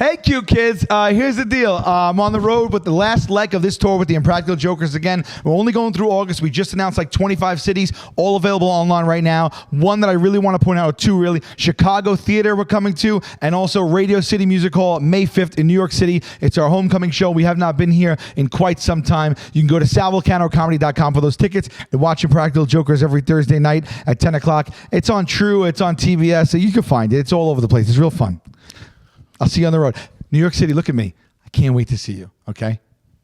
Hey, cute kids. Here's the deal. I'm on the road with the last leg of this tour with the Impractical Jokers again. We're only going through August. We just announced like 25 cities, all available online right now. One that I really want to point out, two really. Chicago Theater we're coming to, and also Radio City Music Hall May 5th in New York City. It's our homecoming show. We have not been here in quite some time. You can go to salvulcanocomedy.com for those tickets and watch Impractical Jokers every Thursday night at 10 o'clock. It's on True. It's on TBS. So you can find it. It's all over the place. It's real fun. I'll see you on the road. New York City, look at me. I can't wait to see you, okay?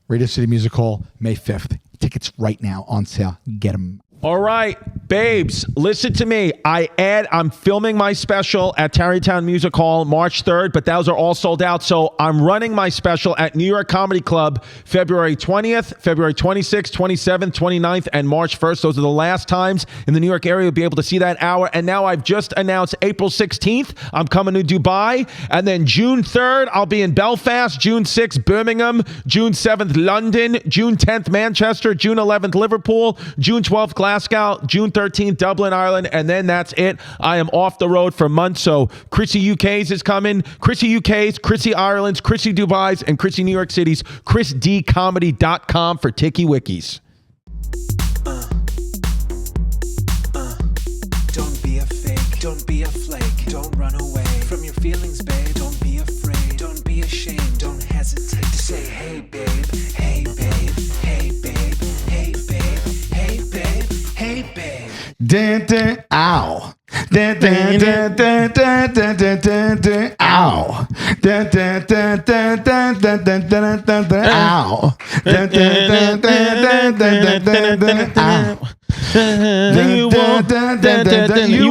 Radio City Music Hall, May 5th. Tickets right now on sale. Get them. All right, babes, listen to me. I'm filming my special at Tarrytown Music Hall March 3rd, but those are all sold out. So I'm running my special at New York Comedy Club February 20th, February 26th, 27th, 29th, and March 1st. Those are the last times in the New York area you'll be able to see that hour. And now I've just announced April 16th, I'm coming to Dubai. And then June 3rd, I'll be in Belfast. June 6th, Birmingham. June 7th, London. June 10th, Manchester. June 11th, Liverpool. June 12th, Glasgow. June 13th, Dublin, Ireland, and then that's it. I am off the road for months, so Chrissy UK's is coming. Chrissy UK's, Chrissy Ireland's, Chrissy Dubai's, and Chrissy New York City's. ChrisDComedy.com for Tiki Wikis. Don't be a fake, don't be a flake, don't run away from your feelings, babe. Don't be afraid, don't be ashamed, don't hesitate to say, hey, babe, hey, babe, hey, babe, hey, babe, hey, babe, hey, babe. Dun, dun, ow. Dun, dun, dun, dun, dun, dun, dun, dun, dun, ow. Dun, dun, dun, dun, dun, dun, dun, dun, dun, dun, ow. Dun, dun, dun, dun, dun, dun, dun, dun, ow. You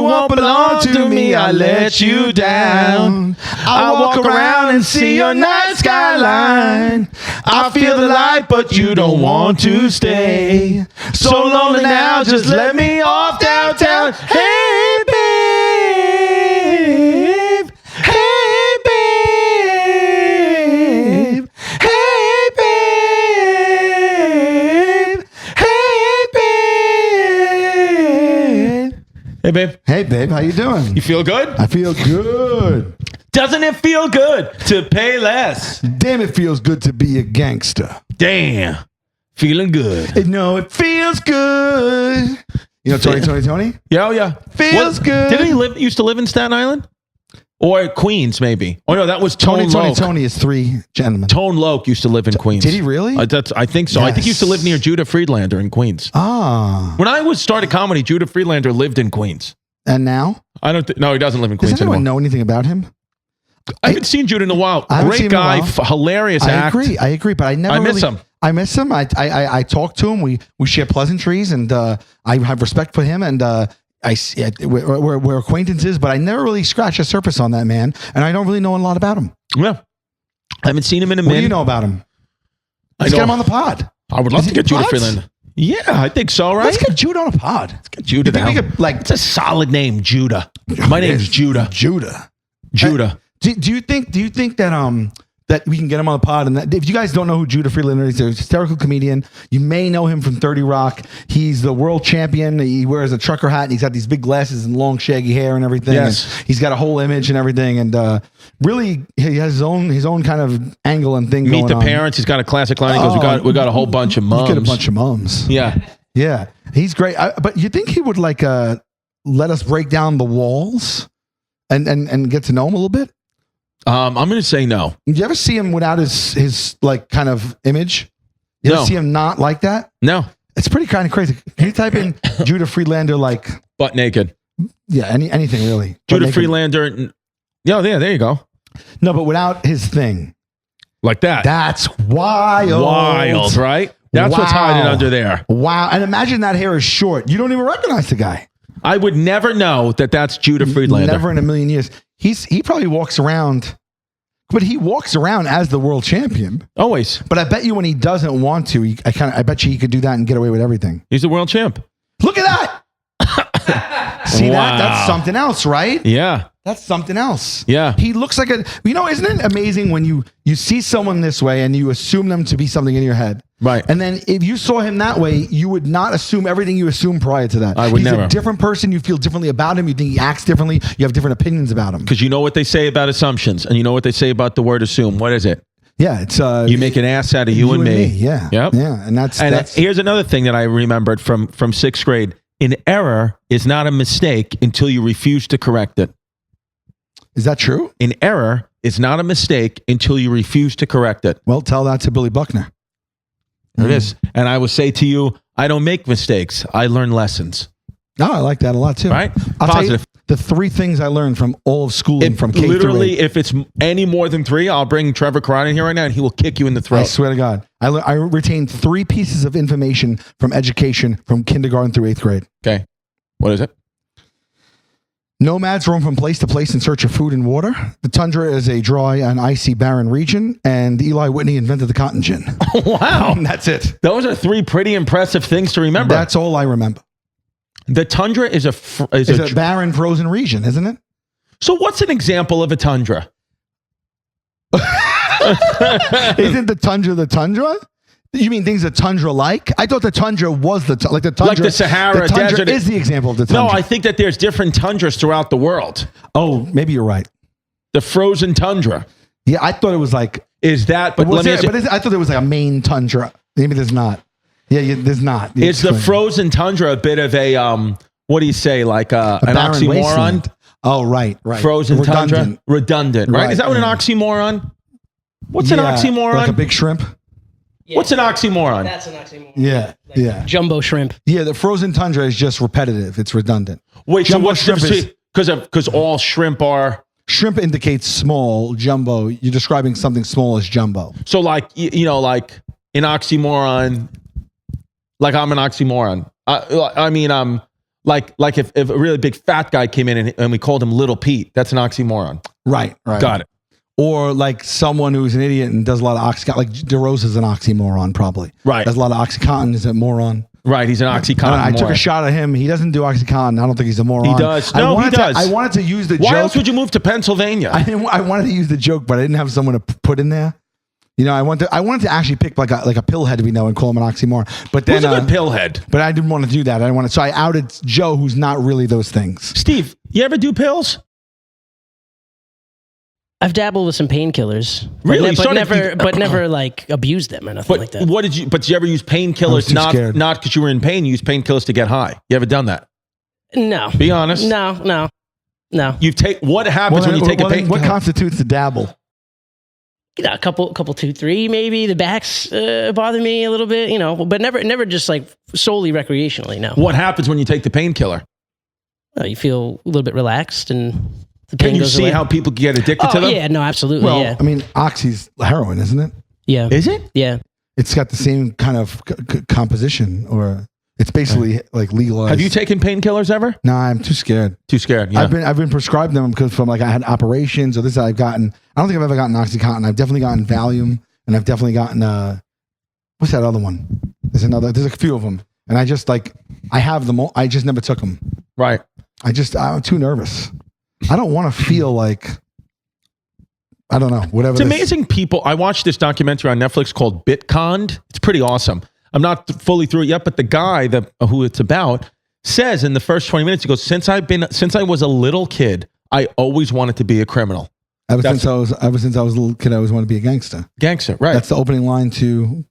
won't belong to me, I let you down. I walk around and see your night skyline. I feel the light, but you don't want to stay. So lonely now, just let me off downtown. Hey, babe. Hey, babe. Hey, babe. Hey, babe. Hey, babe. Hey, babe. How you doing? You feel good? I feel good. Doesn't it feel good to pay less? Damn, it feels good to be a gangster. Damn. Feeling good. No, it feels good. You know Tony? Yeah, oh yeah. Feels good. Didn't he used to live in Staten Island? Or Queens, maybe. Oh, no, that was Tone Loc. Tony is three gentlemen. Tone Loc used to live in Queens. Did he really? I think so. Yes. I think he used to live near Judah Friedlander in Queens. Ah. When I started comedy, Judah Friedlander lived in Queens. And now? No, he doesn't live in Queens anymore. Does anyone know anything about him? I haven't seen Judah in a while. Great guy, hilarious act. I agree, but I miss him. I miss him. I talk to him. We share pleasantries, and I have respect for him, and we're acquaintances, but I never really scratched the surface on that man, and I don't really know a lot about him. Yeah. I haven't seen him in a minute. What do you know about him? Let's get him on the pod. I would love to get Judah Friedlander. Yeah, I think so, right? Let's get Judah on a pod. Let's get Judah down. It's a solid name, Judah. My name's Judah. Judah. Do you think that we can get him on the pod? And that, if you guys don't know who Judah Friedlander is, he's a hysterical comedian. You may know him from 30 Rock. He's the world champion. He wears a trucker hat, and he's got these big glasses and long shaggy hair and everything. Yes. And he's got a whole image and everything. And really, he has his own kind of angle and thing going on. Meet the Parents. He's got a classic line. He goes, we got a whole bunch of mums. You get a bunch of mums. Yeah. Yeah. He's great. But you think he would let us break down the walls and get to know him a little bit? I'm going to say no. Did you ever see him without his like kind of image? You ever see him not like that? No. It's pretty kind of crazy. Can you type in Judah Friedlander like butt naked? Yeah, anything really. Judah Friedlander. Yeah, there you go. No, but without his thing. Like that. That's wild. Wild, right? That's what's hiding under there. Wow. And imagine that hair is short. You don't even recognize the guy. I would never know that that's Judah Friedlander. Never in a million years. He probably walks around, but he walks around as the world champion. Always. But I bet you when he doesn't want to, I bet you he could do that and get away with everything. He's the world champ. Look at that. See wow. That's something else, right? Yeah. That's something else. Yeah. He looks like isn't it amazing when you see someone this way and you assume them to be something in your head? Right. And then if you saw him that way, you would not assume everything you assumed prior to that. I would He's never. a different person. You feel differently about him. You think he acts differently. You have different opinions about him. Because you know what they say about assumptions, and you know what they say about the word assume. What is it? Yeah, it's You make an ass out of you and me. Yeah. Yep. Yeah. And that's here's another thing that I remembered from 6th grade. An error is not a mistake until you refuse to correct it. Is that true? An error is not a mistake until you refuse to correct it. Well, tell that to Billy Buckner. There it is. And I will say to you, I don't make mistakes. I learn lessons. Oh, I like that a lot too. Right? I'll tell you Positive. the 3 things I learned from all of schooling from K through Literally, 8. if it's any more than 3, I'll bring Trevor Carrot in here right now and he will kick you in the I throat. swear to God. I retained 3 pieces of information from education from kindergarten through 8th grade. Okay. What is it? Nomads roam from place to place in search of food and water. The tundra is a dry and icy barren region, and Eli Whitney invented the cotton gin. Wow. And that's it. Those are 3 pretty impressive things to remember. That's all I remember. The tundra is It's a barren, frozen region, isn't it? So what's an example of a tundra? Isn't the tundra the tundra? You mean things that tundra like? I thought the tundra was the tundra. Like the Sahara the tundra Desert. is the example of the tundra. No, I think that there's different tundras throughout the world. Oh, maybe you're right. The frozen tundra Yeah, I thought it was like. is that, but let me ask you, I thought there was like a main tundra. Maybe there's not. Yeah, there's not. is the frozen tundra a bit of a, what do you say, like an barren oxymoron? wasteland. Oh, right. Frozen tundra? Redundant. Redundant, right? Right, Is that what an yeah. oxymoron? What's an Yeah, oxymoron? Like a big shrimp. Yeah, What's an oxymoron? That's an oxymoron. Yeah, Like yeah. Jumbo shrimp. Yeah, the frozen tundra is just repetitive. It's redundant. Wait, so Jumbo what's the shrimp is- difference? Because all shrimp are, Shrimp indicates small. Jumbo, you're describing something small as jumbo. so like, you know, like an oxymoron, like I'm an oxymoron. I mean, like if a really big fat guy came in and we called him Little Pete, that's an oxymoron. Right. Got it. Or like someone who's an idiot and does a lot of Oxycontin. Like DeRosa's an oxymoron, probably. Right. Does a lot of Oxycontin. Is a moron. Right, he's an oxycontin. I took moron. a shot at him. He doesn't do Oxycontin. I don't think he's a moron. He does. No, he does. I wanted to use the Why joke. else would you move to Pennsylvania? I wanted to use the joke, but I didn't have someone to put in there. You know, I wanted to actually pick like a pillhead we know and call him an oxymoron. But then, Who's a good pillhead? but I didn't want to do that. I didn't want to. So I outed Joe, who's not really those things. Steve, you ever do pills? I've dabbled with some painkillers. Really? You But started- never, but never like abused them or nothing But like that. what did you? But did you ever use I was painkillers? too scared. Not because you were in pain. You used painkillers to get high. You ever done that? No. Be honest. No. You take. What happens when you take a then painkiller? what constitutes a dabble? You know, a couple, 2, 3, maybe. The backs bother me a little bit, you know, but never just like solely recreationally. No. What happens when you take the painkiller? You feel a little bit relaxed and the pain Can you goes see away. how people get addicted to Oh them? yeah, no, absolutely. Well, yeah, I mean, oxy's heroin, isn't it? yeah, Is it? yeah. It's got the same kind of composition, or it's basically like legalized. Have you taken painkillers ever? Nah, I'm too scared. Too scared. Yeah. I've been prescribed them because from like I had operations or this. I've gotten. I don't think I've ever gotten OxyContin. I've definitely gotten Valium, and I've definitely gotten what's that other one? There's a few of them, and I just like I have them all. I just never took them. right. I'm too nervous. I don't want to feel like I don't know whatever. It's amazing people. I watched this documentary on Netflix called Bitconned. It's pretty awesome. I'm not fully through it yet, but the guy who it's about says in the first 20 minutes, he goes, since I was a little kid, I always wanted to be a criminal. Ever since I was a little kid, I always wanted to be a gangster. Gangster, right. That's the opening line to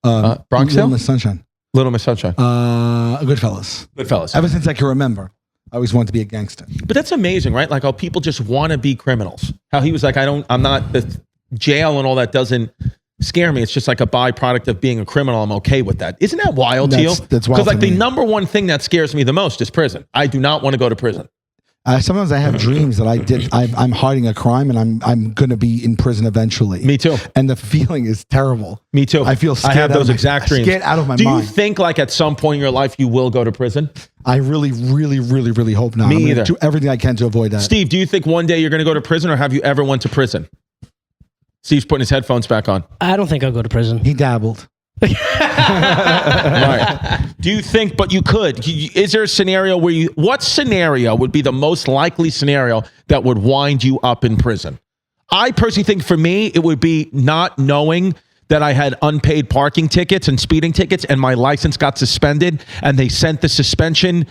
Bronx Little Hill? Miss Sunshine. Little Miss Sunshine. Goodfellas. Goodfellas. Ever since I can remember, I always wanted to be a gangster. But that's amazing, right? Like how people just want to be criminals. How he was like, I'm not, the jail and all that doesn't scare me. It's just like a byproduct of being a criminal. I'm okay with that. Isn't that wild to you? That's wild Because like to the me. number one thing that scares me the most is prison. I do not want to go to prison. Sometimes I have dreams that I'm hiding a crime and I'm going to be in prison eventually. Me too. And the feeling is terrible. Me too. I feel scared. I have those exact dreams. Scared out of my Do mind. you think like at some point in your life you will go to prison? I really, really, really, really hope not. Me I'm gonna either. do everything I can to avoid that. Steve, do you think one day you're going to go to prison, or have you ever went to prison? Steve's putting his headphones back on. I don't think I'll go to prison. He dabbled. Right. Do you think, but you could, is there a scenario where what scenario would be the most likely scenario that would wind you up in prison? I personally think for me, it would be not knowing that I had unpaid parking tickets and speeding tickets, and my license got suspended, and they sent the suspension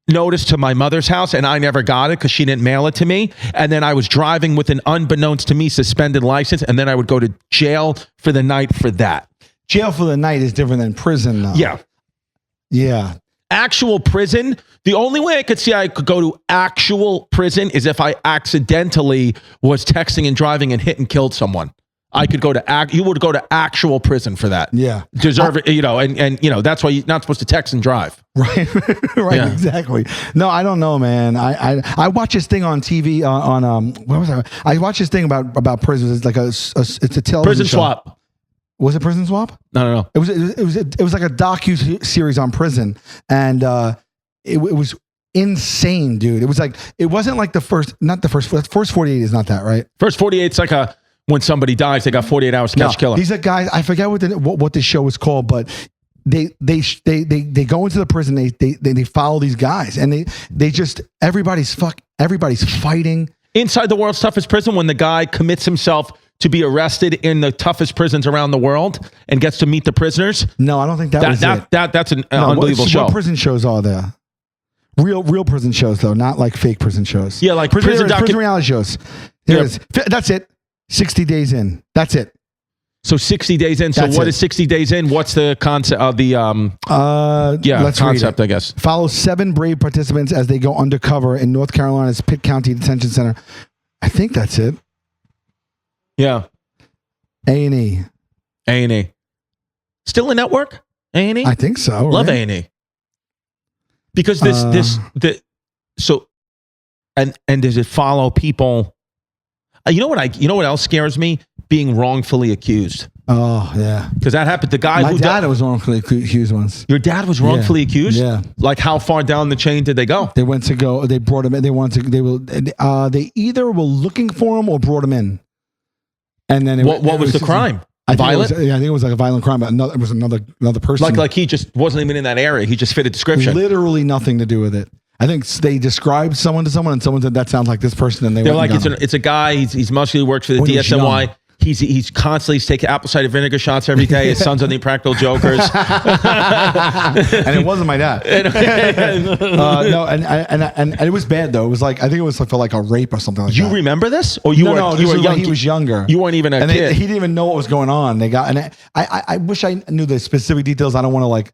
notice to my mother's house, and I never got it because she didn't mail it to me. And then I was driving with an unbeknownst to me suspended license, and then I would go to jail for the night for that. Jail for the night is different than prison, though. Yeah. Yeah. Actual prison, the only way I could see I could go to actual prison is if I accidentally was texting and driving and hit and killed someone. I could go to you would go to actual prison for that. Yeah. Deserve it, and that's why you're not supposed to text and drive. Right. Right. Yeah. Exactly. No, I don't know, man. I watched this thing on TV on what was that? I watched this thing about prisons. It's like it's a television Prison show. Swap. Was it Prison Swap? No. It was like a docu series on prison, and it was insane, dude. It was like, it wasn't like the first 48 is not that, right? First 48 is like when somebody dies, they got 48 hours to catch killer. These are guys, I forget what the show was called, but they go into the prison, they follow these guys, and they just everybody's fighting. Inside the world's toughest prison, when the guy commits himself to be arrested in the toughest prisons around the world and gets to meet the prisoners. No, I don't think that was it. That's an unbelievable show. What prison shows are there? Real prison shows, though, not like fake prison shows. Yeah, like prison reality shows. Here it is. That's it. 60 days in. That's it. So 60 days in. So That's what it. is 60 days in? What's the concept of the let's concept, read it. I guess. Follow 7 brave participants as they go undercover in North Carolina's Pitt County Detention Center. I think that's it. Yeah. A&E. A&E. Still a network? A&E? I think so. Love right? A&E. Because so does it follow people? You know what else scares me? Being wrongfully accused. Oh, yeah. Because that happened. The guy My dad was wrongfully accused once. Your dad was wrongfully accused? Yeah. Like how far down the chain did they go? They brought him in. They either were looking for him or brought him in. And then what was the crime? Violent? I think it was like a violent crime, but it was another person. Like he just wasn't even in that area. He just fit a description. Literally nothing to do with it. I think they described someone to someone, and someone said that sounds like this person, and they're like, it's a guy. He's muscular, works for the DSNY. He's constantly taking apple cider vinegar shots every day. His son's on the Impractical Jokers, and it wasn't my dad. No, and it was bad though. It was like, I think it was for like a rape or something like that. You remember this, or you were young? He was younger. You weren't even a kid. He didn't even know what was going on. I wish I knew the specific details. I don't want to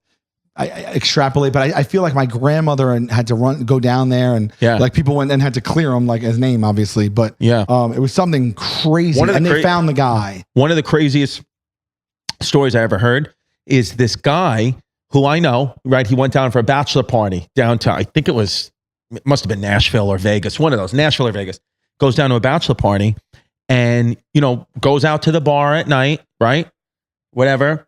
I extrapolate, but I feel like my grandmother had to go down there, and like people went and had to clear him, like his name, obviously. But it was something crazy, and they found the guy. One of the craziest stories I ever heard is this guy who I know. Right, he went down for a bachelor party downtown. I think it must have been Nashville or Vegas, one of those, Nashville or Vegas. Goes down to a bachelor party, and goes out to the bar at night, right? Whatever,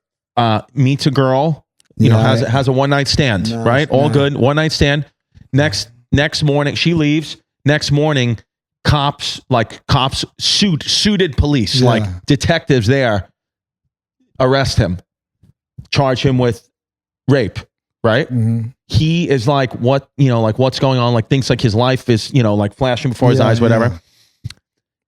meets a girl. Has a one night stand, right? All good. One night stand. Next morning, she leaves. Next morning, suited police, like detectives there, arrest him, charge him with rape, right? Mm-hmm. He is like, what's going on? Like thinks like his life is, like flashing before his eyes, whatever.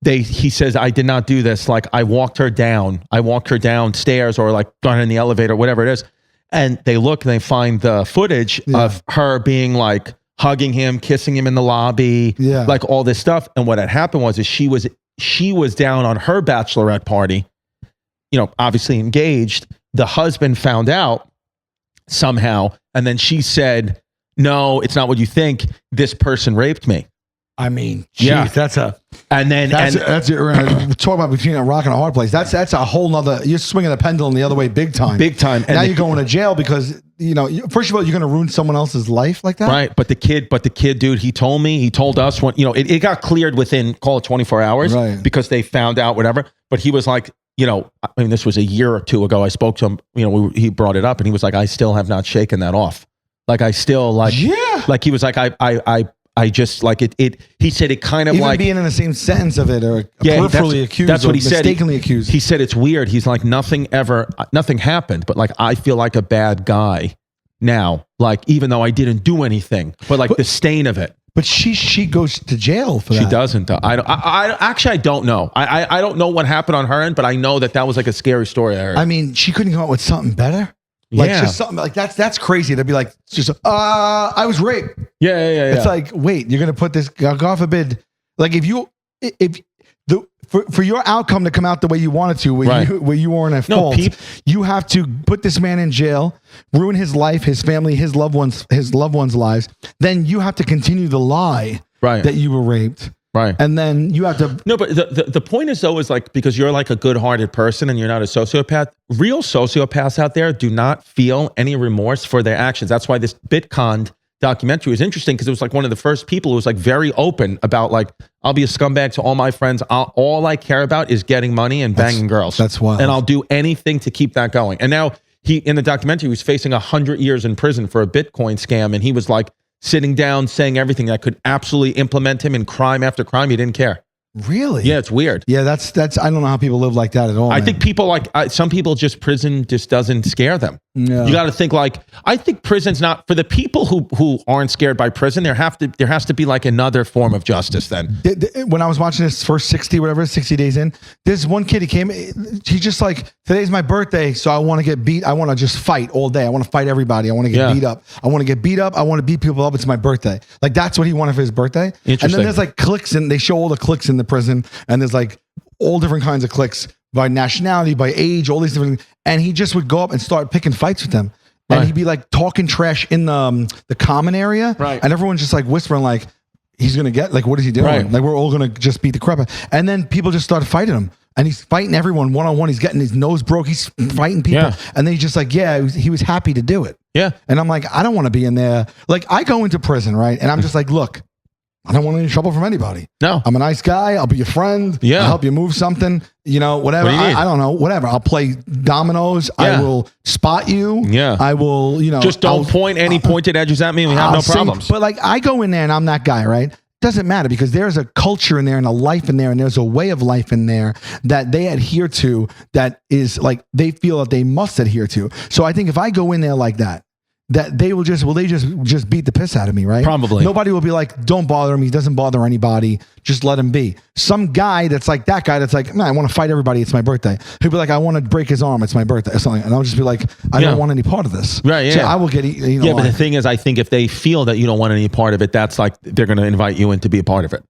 He says, I did not do this. Like I walked her downstairs or like got her in the elevator, whatever it is. And they look and they find the footage of her being like hugging him, kissing him in the lobby, like all this stuff. And what had happened was she was down on her bachelorette party, obviously engaged. The husband found out somehow. And then she said, no, it's not what you think. This person raped me. I mean, geez, that's talk about between a rock and a hard place. That's a whole nother. You're swinging the pendulum the other way, big time. And now you're going to jail because first of all, you're going to ruin someone else's life like that, right? But the kid, dude, he told us when it got cleared within call it 24 hours, right? Because they found out whatever. But he was like, this was a year or two ago. I spoke to him. He brought it up, and he was like, I still have not shaken that off. Like I still like he was like I just like it. He said it kind of even like being in the same sentence of it or peripherally accused. That's what he said. Mistakenly accused. He said it's weird. He's like nothing happened, but like I feel like a bad guy now. Like even though I didn't do anything, but the stain of it. But she goes to jail for that. She doesn't. I don't know. I don't know what happened on her end, but I know that was like a scary story I heard. I mean, she couldn't come up with something better. Like just something like that's crazy. They'd be like, just I was raped. Yeah. It's like, wait, you're gonna put this? God forbid. Like for your outcome to come out the way you wanted to, where you weren't at fault, you have to put this man in jail, ruin his life, his family, his loved ones' lives. Then you have to continue the lie that you were raped. Right. And then you have to. No, but the point is though, is like, because you're like a good-hearted person and you're not a sociopath, real sociopaths out there do not feel any remorse for their actions. That's why this Bitcoin documentary was interesting, because it was like one of the first people who was like very open about like, I'll be a scumbag to all my friends. All I care about is getting money and banging girls. That's wild. And I'll do anything to keep that going. And now in the documentary, he was facing 100 years in prison for a Bitcoin scam. And he was like sitting down, saying everything that could absolutely implement him in crime after crime. He didn't care. Really? Yeah, it's weird. Yeah, that's. I don't know how people live like that at all. I think people some people just prison just doesn't scare them. No. You got to think like, I think prison's not for the people who aren't scared by prison. There has to be like another form of justice then. When I was watching this first 60 days in, there's one kid, he's just like, today's my birthday, so I want to get beat. I want to just fight all day. I want to fight everybody. I want to get beat up. I want to get beat up. I want to beat people up. It's my birthday. Like that's what he wanted for his birthday. And then there's like cliques, and they show all the cliques in the prison, and there's like all different kinds of cliques by nationality, by age, all these different things. And he just would go up and start picking fights with them. And he'd be like talking trash in the common area. Right. And everyone's just like whispering like, he's going to get, like, what is he doing? Right. Like, we're all going to just beat the crap out. And then people just started fighting him. And he's fighting everyone one-on-one. He's getting his nose broke. He's fighting people. Yeah. And then he's just like, he was happy to do it. Yeah. And I'm like, I don't want to be in there. Like, I go into prison, right? And I'm just like, look, I don't want any trouble from anybody. No. I'm a nice guy. I'll be your friend. Yeah. I'll help you move something. You know, whatever. What do you need? I don't know. Whatever. I'll play dominoes. Yeah. I will spot you. Yeah. I will, just don't point any pointed edges at me and we have no problems. But like, I go in there and I'm that guy, right? Doesn't matter, because there's a culture in there and a life in there, and there's a way of life in there that they adhere to, that is like, they feel that they must adhere to. So I think if I go in there like that they will just beat the piss out of me, right? Probably. Nobody will be like, don't bother him. He doesn't bother anybody. Just let him be. Some guy that's like that guy that's like, man, I want to fight everybody. It's my birthday. He'll be like, I want to break his arm. It's my birthday or something. And I'll just be like, I don't want any part of this. Right. Yeah. So I will get, but the thing is, I think if they feel that you don't want any part of it, that's like, they're going to invite you in to be a part of it.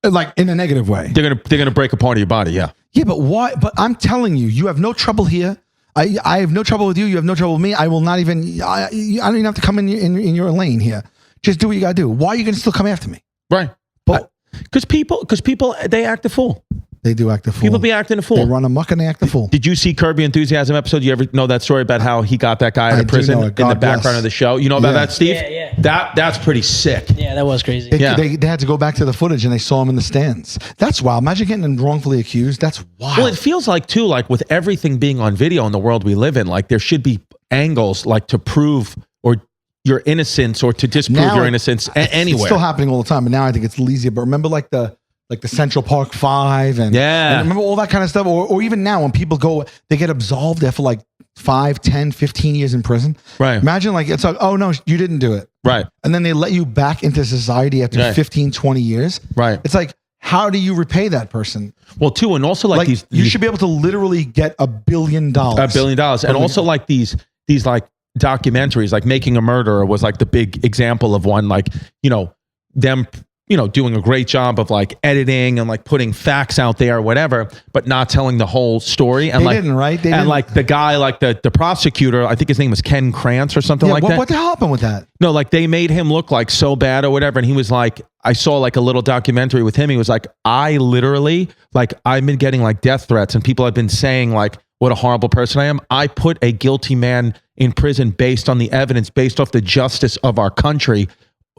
Like in a negative way. They're going to break a part of your body. Yeah. Yeah. But why? But I'm telling you, you have no trouble here. I have no trouble with you. You have no trouble with me. I will not even. I don't even have to come in your lane here. Just do what you got to do. Why are you going to still come after me? Right. Because people, they act a fool. They do act a fool. People be acting a fool. They run amok and they act a fool. Did you see Curb Your Enthusiasm episode? You ever know that story about how he got that guy out of prison in the background of the show? You know about that, Steve? Yeah. That's pretty sick. Yeah, that was crazy. They had to go back to the footage and they saw him in the stands. That's wild. Imagine getting wrongfully accused. That's wild. Well, it feels like too, like with everything being on video in the world we live in, like there should be angles like to prove or your innocence or to disprove your innocence anywhere. It's still happening all the time, but now I think it's easier. But remember like the Central Park 5 and remember all that kind of stuff, or even now when people go, they get absolved after like 5, 10, 15 years in prison. Right. Imagine like, it's like, oh no, you didn't do it. Right. And then they let you back into society after 15, 20 years. Right. It's like, how do you repay that person? Well, too, and also like these, you should be able to literally get $1 billion. $1 billion. And also like these like documentaries, like Making a Murderer was like the big example of one, like, them doing a great job of like editing and like putting facts out there or whatever, but not telling the whole story. And they didn't, right? Like the guy, like the prosecutor, I think his name was Ken Krantz or something like that. What the hell happened with that? No, like they made him look like so bad or whatever. And he was like, I saw like a little documentary with him. He was like, I literally, like, I've been getting like death threats and people have been saying like, what a horrible person I am. I put a guilty man in prison based on the evidence, based off the justice of our country.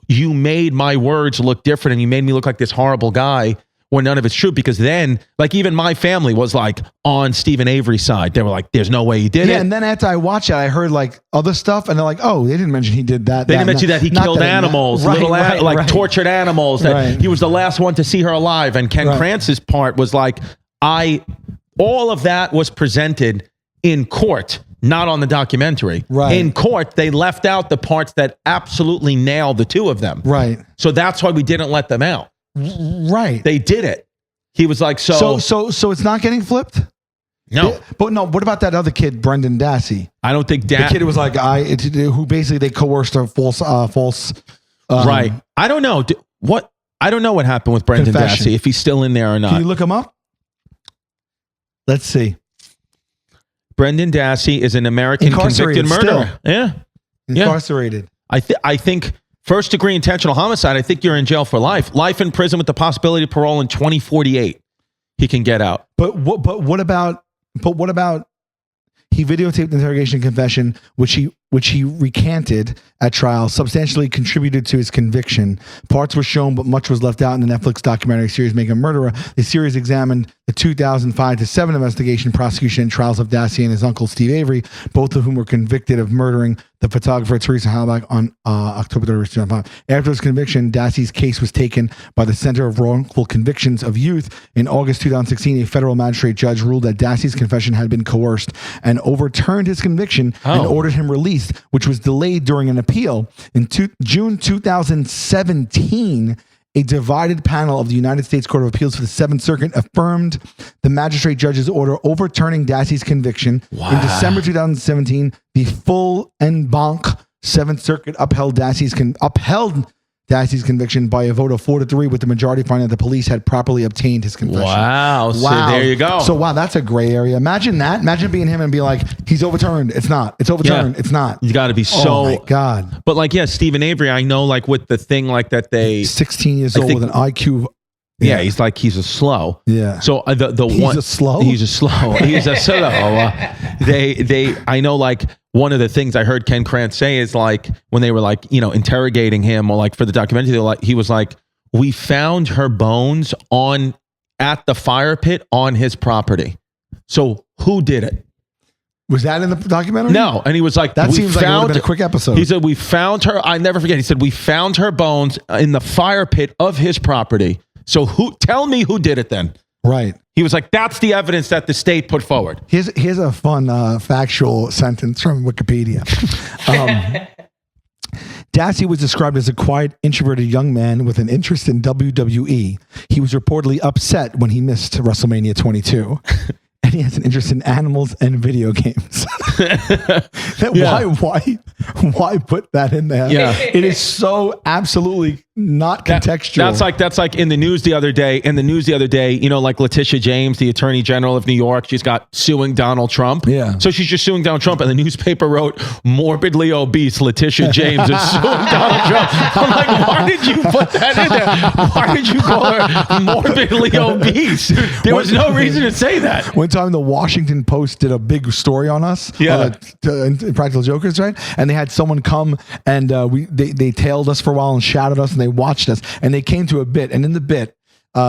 You made my words look different and you made me look like this horrible guy when none of it's true, because then like even my family was like on Stephen Avery's side. They were like, there's no way he did it. And then after I watched it, I heard like other stuff and they're like, oh, they didn't mention he did that. They didn't mention that he killed animals, tortured animals, that he was the last one to see her alive. And Ken Krantz's part was like, all of that was presented in court. not on the documentary. Right. In court, they left out the parts that absolutely nail the two of them. Right. So that's why we didn't let them out. Right. They did it. He was like, So it's not getting flipped? no. But no, what about that other kid, Brendan Dassey? I don't think The kid who was like, who basically they coerced a false, right. I don't know. I don't know what happened with Brendan confession. Dassey, if he's still in there or not. Can you look him up? Let's see. Brendan Dassey is an American convicted Incarcerated murderer. still. Yeah. Incarcerated. I think first degree intentional homicide, I think you're in jail for life. Life in prison with the possibility of parole in 2048. He can get out. But what about he videotaped the interrogation confession, which he recanted at trial, substantially contributed to his conviction. Parts were shown, but much was left out in the Netflix documentary series Make a Murderer. The series examined the 2005-7 investigation, prosecution, and trials of Dassey and his uncle Steve Avery, both of whom were convicted of murdering the photographer Teresa Halbach on October 30, 2005. After his conviction, Dassey's case was taken by the Center of Wrongful Convictions of Youth. In August 2016, a federal magistrate judge ruled that Dassey's confession had been coerced and overturned his conviction and ordered him released, which was delayed during an appeal. In June 2017, a divided panel of the United States Court of Appeals for the Seventh Circuit affirmed the magistrate judge's order overturning Dassey's conviction. Wow. In December 2017, the full en banc Seventh Circuit upheld Dassey's conviction by a vote of 4-3, with the majority finding that the police had properly obtained his confession. Wow. So there you go. So wow, that's a gray area. Imagine that. Imagine being him and be like, he's overturned. It's not. It's overturned. Yeah. It's not. You got to be so. Oh my God. But like, yeah, Stephen Avery, I know, like with the thing like that they. 16 years old think- with an IQ. Yeah, he's a slow. Yeah. So the He's one a slow? He's a slow. He's a slow. They I know, like one of the things I heard Ken Krantz say is like when they were like, interrogating him or like for the documentary, they were like, he was like, we found her bones at the fire pit on his property. So who did it? Was that in the documentary? No. And he was like, That we seems like it would have been a quick episode. He said, we found her. I never forget. He said, we found her bones in the fire pit of his property. So tell me who did it then? Right. He was like, that's the evidence that the state put forward. Here's a fun factual sentence from Wikipedia. Dassey was described as a quiet, introverted young man with an interest in WWE. He was reportedly upset when he missed WrestleMania 22. And he has an interest in animals and video games. Why put that in there? Yeah. It is so absolutely not contextual. That's like in the news the other day. Like Letitia James, the Attorney General of New York, she's got suing Donald Trump. Yeah. So she's just suing Donald Trump, and the newspaper wrote, morbidly obese Letitia James is suing Donald Trump. I'm like, why did you put that in there? Why did you call her morbidly obese? There was no reason to say that. One time, the Washington Post did a big story on us, Practical Jokers, right? And they had someone come and they tailed us for a while and shouted us, and they watched us, and they came to a bit, and in the bit,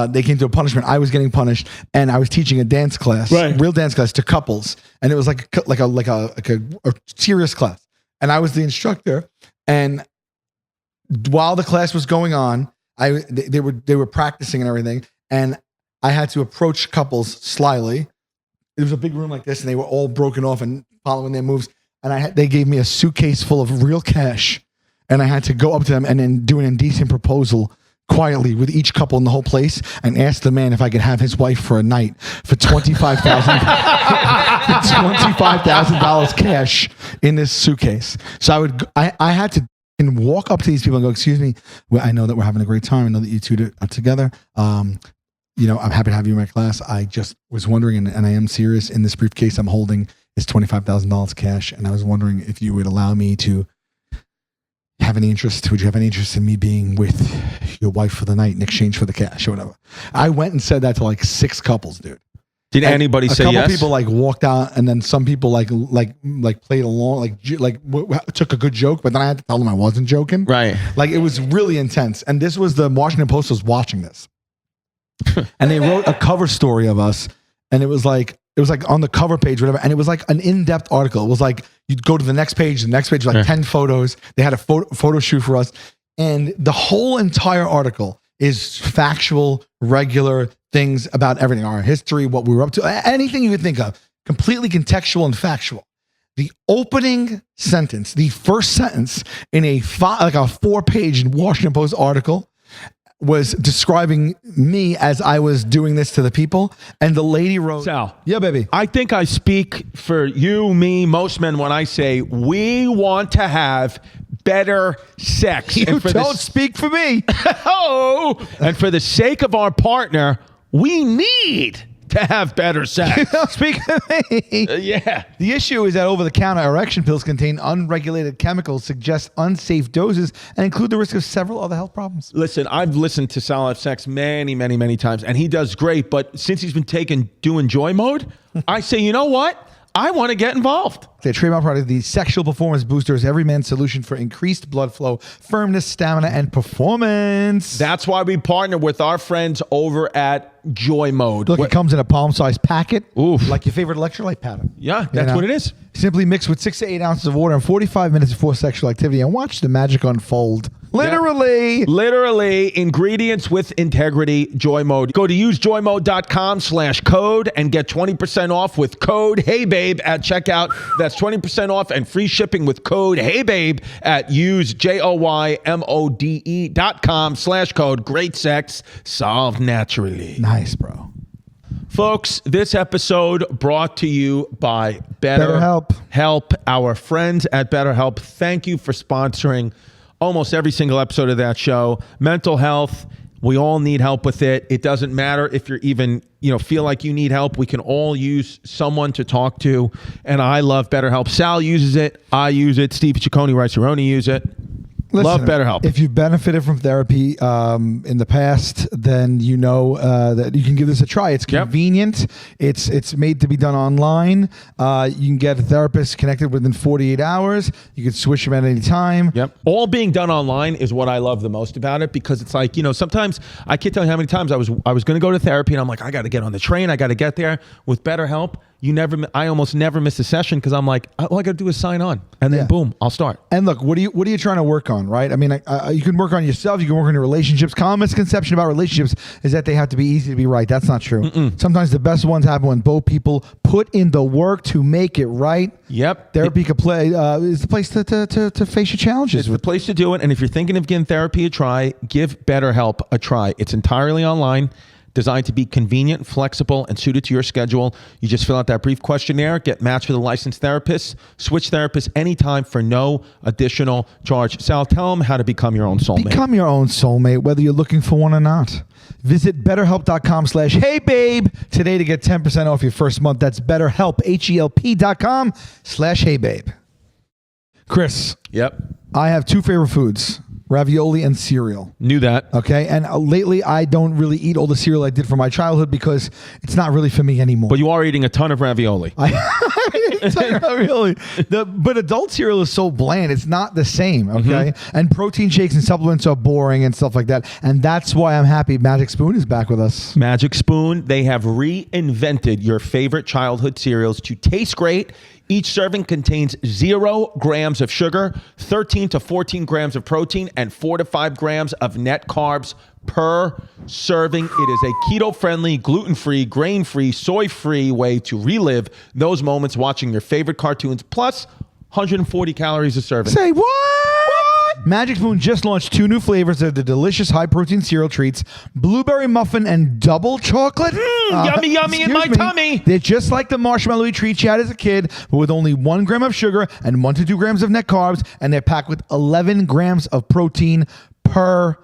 they came to a punishment. I was getting punished, and I was teaching a dance class, real dance class to couples, and it was like a serious class, and I was the instructor, and while the class was going on, they were practicing and everything, and I had to approach couples slyly. It was a big room like this, and they were all broken off and following their moves. And they gave me a suitcase full of real cash, and I had to go up to them and then do an indecent proposal quietly with each couple in the whole place, and ask the man if I could have his wife for a night for $25,000 cash in this suitcase. So I had to walk up to these people and go, "Excuse me, I know that we're having a great time. I know that you two are together. I'm happy to have you in my class. I just was wondering, and I am serious, in this briefcase I'm holding is $25,000 cash. And I was wondering if you would allow me to have any interest. Would you have any interest in me being with your wife for the night in exchange for the cash or whatever?" I went and said that to like 6 couples, dude. Did anybody say yes? A couple people like walked out, and then some people like played along, took a good joke, but then I had to tell them I wasn't joking. Right. Like it was really intense. And this was the Washington Post was watching this. And they wrote a cover story of us, and it was like on the cover page, whatever. And it was like an in-depth article. It was like you'd go to the next page, was like 10 photos. They had a photo shoot for us. And the whole entire article is factual, regular things about everything, our history, what we were up to, anything you could think of, completely contextual and factual. The opening sentence, the first sentence in a 4-page Washington Post article was describing me as I was doing this to the people. And the lady wrote, Sal. Yeah, baby. I think I speak for you, me, most men when I say we want to have better sex. You and for don't speak for me. And for the sake of our partner, we need to have better sex. You don't speak for me. Yeah. The issue is that over-the-counter erection pills contain unregulated chemicals, suggest unsafe doses, and include the risk of several other health problems. Listen, I've listened to Sal have sex many times, and he does great. But since he's been doing joy mode, I say, you know what? I want to get involved. Their trademark product, the Sexual Performance Booster, is every man's solution for increased blood flow, firmness, stamina, and performance. That's why we partner with our friends over at Joy Mode. Look, it comes in a palm-sized packet, Oof. like your favorite electrolyte powder. Yeah, that's what it is. Simply mix with 6 to 8 ounces of water in 45 minutes before sexual activity and watch the magic unfold. Literally. Ingredients with integrity, Joy Mode. Go to usejoymode.com/code and get 20% off with code HeyBabe at checkout. That's 20% off and free shipping with code HeyBabe at usejoymode.com/code. Great sex solved naturally. Nice, bro. Folks, this episode brought to you by BetterHelp. Our friends at BetterHelp. Thank you for sponsoring almost every single episode of that show. Mental health, we all need help with it. It doesn't matter if you're even, feel like you need help. We can all use someone to talk to. And I love BetterHelp. Sal uses it. I use it. Steve Ciccone, Rice-A-Roni use it. Listen, love BetterHelp. If you've benefited from therapy in the past, then you know that you can give this a try. It's convenient. Yep. It's made to be done online. You can get a therapist connected within 48 hours. You can switch them at any time. Yep. All being done online is what I love the most about it, because it's like, sometimes I can't tell you how many times I was going to go to therapy and I'm like, I got to get on the train. I got to get there. With BetterHelp, I almost never miss a session because I'm like, all I got to do is sign on, and then boom, I'll start. And look, what are you trying to work on, right? I mean, you can work on yourself. You can work on your relationships. Common misconception about relationships is that they have to be easy to be right. That's not true. Sometimes the best ones happen when both people put in the work to make it right. Yep. Therapy is the place to face your challenges. It's the place to do it. And if you're thinking of giving therapy a try, give BetterHelp a try. It's entirely online, designed to be convenient, flexible, and suited to your schedule. You just fill out that brief questionnaire, get matched with a licensed therapist, switch therapists anytime for no additional charge. Sal, tell them how to become your own soulmate. Become your own soulmate, whether you're looking for one or not. Visit BetterHelp.com/HeyBabe today to get 10% off your first month. That's BetterHelp, HELP.com/HeyBabe. Chris. Yep. I have two favorite foods. Ravioli and cereal. Knew that. Okay. And lately, I don't really eat all the cereal I did from my childhood because it's not really for me anymore. But you are eating a ton of ravioli. Ravioli. But adult cereal is so bland. It's not the same. Okay. And protein shakes and supplements are boring and stuff like that. And that's why I'm happy Magic Spoon is back with us. Magic Spoon. They have reinvented your favorite childhood cereals to taste great. Each serving contains 0 grams of sugar, 13 to 14 grams of protein, and 4 to 5 grams of net carbs per serving. It is a keto-friendly, gluten-free, grain-free, soy-free way to relive those moments watching your favorite cartoons, plus 140 calories a serving. Say what? Magic Spoon just launched 2 new flavors of the delicious high-protein cereal treats, blueberry muffin and double chocolate. Yummy in my tummy. They're just like the marshmallowy treats you had as a kid, but with only 1 gram of sugar and 1 to 2 grams of net carbs, and they're packed with 11 grams of protein per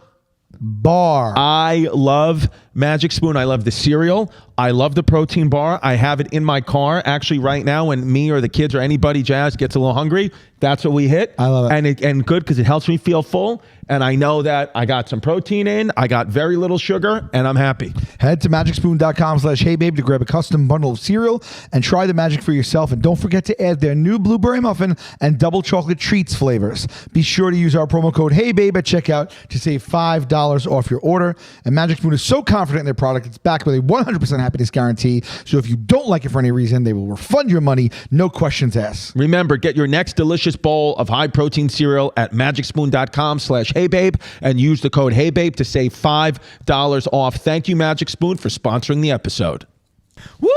bar. I love Magic Spoon. I love the cereal. I love the protein bar. I have it in my car actually right now when me or the kids or anybody, Jazz, gets a little hungry. That's what we hit. I love it. And good because it helps me feel full. And I know that I got some protein in. I got very little sugar, and I'm happy. Head to magicspoon.com/HeyBabe to grab a custom bundle of cereal and try the magic for yourself. And don't forget to add their new blueberry muffin and double chocolate treats flavors. Be sure to use our promo code HeyBabe at checkout to save $5 off your order. And Magic Spoon is so confident in their product, it's backed with a 100% happiness guarantee. So if you don't like it for any reason, they will refund your money, no questions asked. Remember, get your next delicious bowl of high-protein cereal at magicspoon.com/HeyBabe and use the code HeyBabe to save $5 off. Thank you, Magic Spoon, for sponsoring the episode. Woo!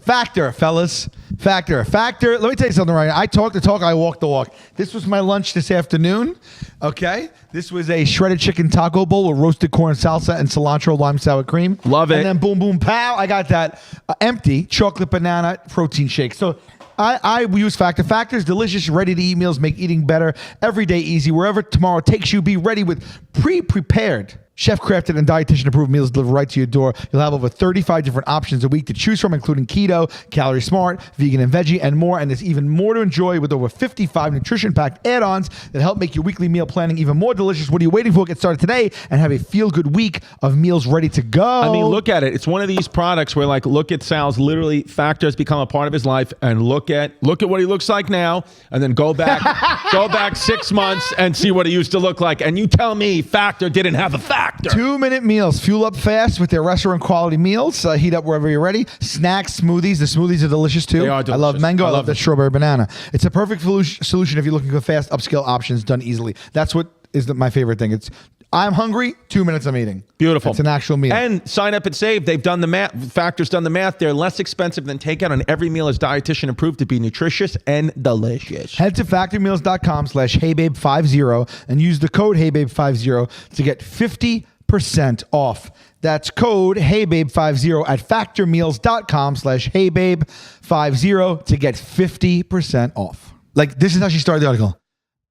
Factor, fellas. Factor. Let me tell you something right now. I talk the talk, I walk the walk. This was my lunch this afternoon. Okay. This was a shredded chicken taco bowl with roasted corn salsa and cilantro lime sour cream. Love it. And then boom, boom, pow. I got that empty chocolate banana protein shake. So I use Factor. Factor's delicious, ready-to-eat meals make eating better. Every day easy. Wherever tomorrow takes you, be ready with pre-prepared, chef-crafted and dietitian-approved meals delivered right to your door. You'll have over 35 different options a week to choose from, including keto, calorie smart, vegan and veggie, and more. And there's even more to enjoy with over 55 nutrition-packed add-ons that help make your weekly meal planning even more delicious. What are you waiting for? Get started today and have a feel-good week of meals ready to go. I mean, look at it. It's one of these products where, like, look at Sal's literally Factor has become a part of his life, and look at what he looks like now, and then go back 6 months and see what he used to look like. And you tell me Factor didn't have a Factor. 2-minute meals. Fuel up fast with their restaurant quality meals. Heat up wherever you're ready. Snacks, smoothies. The smoothies are delicious too. They are delicious. I love mango. I love the them. strawberry banana. It's a perfect solution if you're looking for fast upscale options done easily. That's what is my favorite thing. It's I'm hungry, 2 minutes I'm eating. Beautiful. It's an actual meal. And sign up and save. They've done the math. Factor's done the math. They're less expensive than takeout, and every meal is dietitian approved to be nutritious and delicious. Head to factormeals.com/heybabe50 and use the code heybabe50 to get 50% off. That's code heybabe50 at factormeals.com/heybabe50 to get 50% off. Like, this is how she started the article.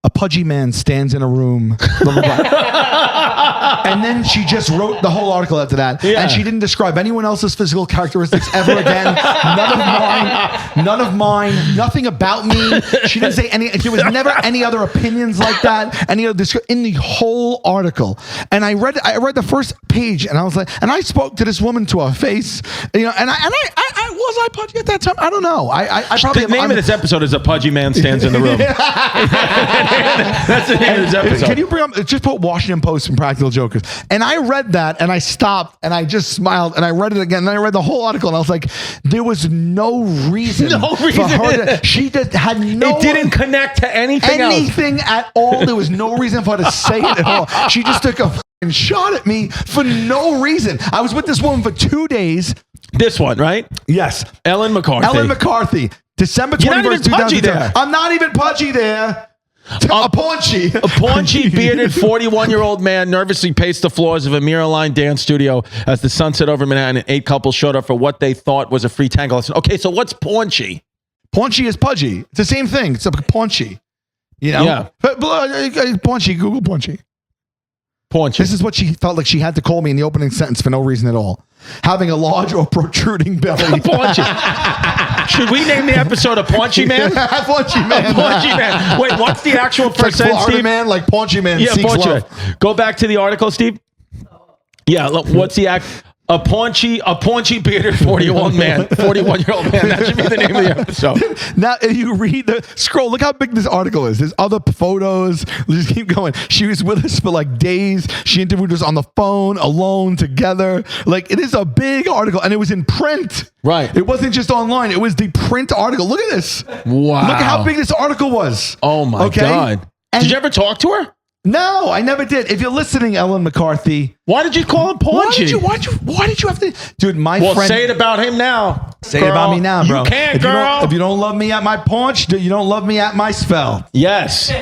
A pudgy man stands in a room. Blah, blah, blah. And then she just wrote the whole article after that. Yeah. And she didn't describe anyone else's physical characteristics ever again. None of mine. Nothing about me. She didn't say any. There was never any other opinions like that. Any other in the whole article. And I read the first page, and I was like, and I spoke to this woman to her face. You know, and I was I pudgy at that time? I don't know. I probably The name of this episode is A Pudgy Man Stands in the Room. That's the name of this episode. Can you bring up, just put Washington Post and Practical Jokers. And I read that and I stopped and I just smiled and I read it again and I read the whole article and I was like, there was no reason. For her to, she just had no. It didn't connect to anything else. At all. There was no reason for her to say it at all. She just took a fucking shot at me for no reason. I was with this woman for 2 days. This one, right? Yes. Ellen McCarthy. December 21st, You're not even pudgy 2010. there. I'm not even pudgy there. A paunchy. A paunchy, bearded 41-year-old man nervously paced the floors of a mirror-lined dance studio as the sun set over Manhattan and 8 couples showed up for what they thought was a free tango lesson. Okay, so what's paunchy? Paunchy is pudgy. It's the same thing. It's a paunchy. You know? Yeah. Paunchy, Google paunchy. Paunchy. This is what she felt like she had to call me in the opening sentence for no reason at all. Having a large or protruding belly. Paunchy. Should we name the episode a Paunchy Man? Paunchy Man. Paunchy Man. Wait, what's the actual It's like percent, Florida Steve? Man, like Paunchy Man Yeah, seeks Paunchy Man. love. Go back to the article, Steve. Yeah, look, what's the act? A paunchy bearded 41-year-old man. That should be the name of the episode. Now, if you read the scroll, look how big this article is. There's other photos. Let's just keep going. She was with us for like days. She interviewed us on the phone, alone, together. Like, it is a big article, and it was in print. Right. It wasn't just online. It was the print article. Look at this. Wow. Look at how big this article was. Oh my God. And Did you ever talk to her? No, I never did. If you're listening, Ellen McCarthy, Why did you call him paunchy? why did you have to, dude? My Well, friend, say it about him now. say it about me now, bro. You can't, if girl. If you don't love me at my paunch, you don't love me at my spell. Yes. We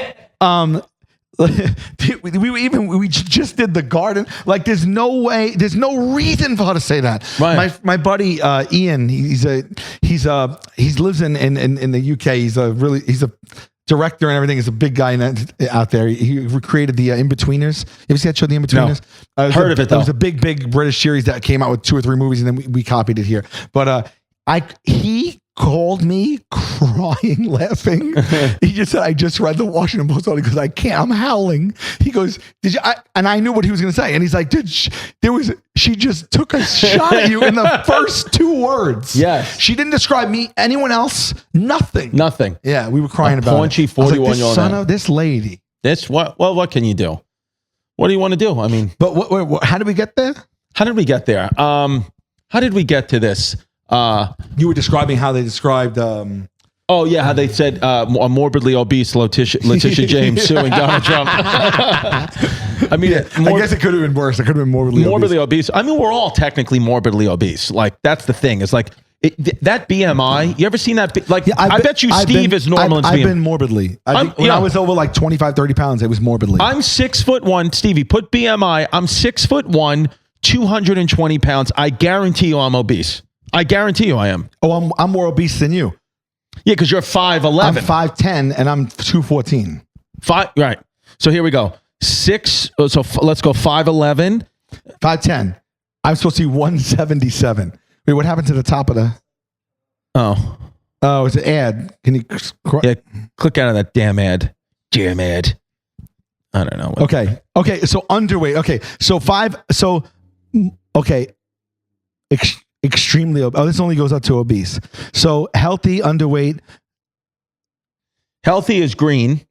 just did the garden. Like, there's no way, there's no reason for her to say that. Right. My buddy Ian, he lives in the UK. He's a director and everything. He's a big guy out there. He created the In-Betweeners. You ever see that show, The In-Betweeners? No. Heard of it, though. It was a big British series that came out with 2 or 3 movies, and then we copied it here. But he called me crying, laughing. He just said, I just read the Washington Post article because I can't, I'm howling. He goes, did you, and I knew what he was going to say. And he's like, she just took a shot at you in the first 2 words. Yes. She didn't describe me, anyone else, nothing. Nothing. Yeah, we were crying about paunchy it. I was like, 41-year-old this son man. of this lady. This what? Well, what can you do? What do you want to do? I mean, But what, how did we get there? how did we get there? How did we get to this? You were describing how they described. Oh yeah, how they said a morbidly obese Letitia James suing Donald Trump. I mean, I guess it could have been worse. It could have been morbidly obese. I mean, we're all technically morbidly obese. Like, that's the thing. It's like, that BMI, you ever seen that? Like, I bet you I've Steve been- is normal I've in BMI. been morbidly. I think when I was over like 25, 30 pounds, it was morbidly. I'm 6'1", Stevie. Put BMI. I'm 6'1", 220 pounds. I guarantee you I'm obese. I guarantee you I am. Oh, I'm more obese than you. Yeah, because you're 5'11". I'm 5'10" and I'm 214. Right. So here we go. Let's go 5'11". 5'10". I'm supposed to be 177. Wait, what happened to the top of the? Oh, it's an ad. Can you? yeah. Click out of that damn ad. Damn ad. I don't know. Okay. So underweight. Okay. So extremely. This only goes up to obese. So healthy, underweight. Healthy is green.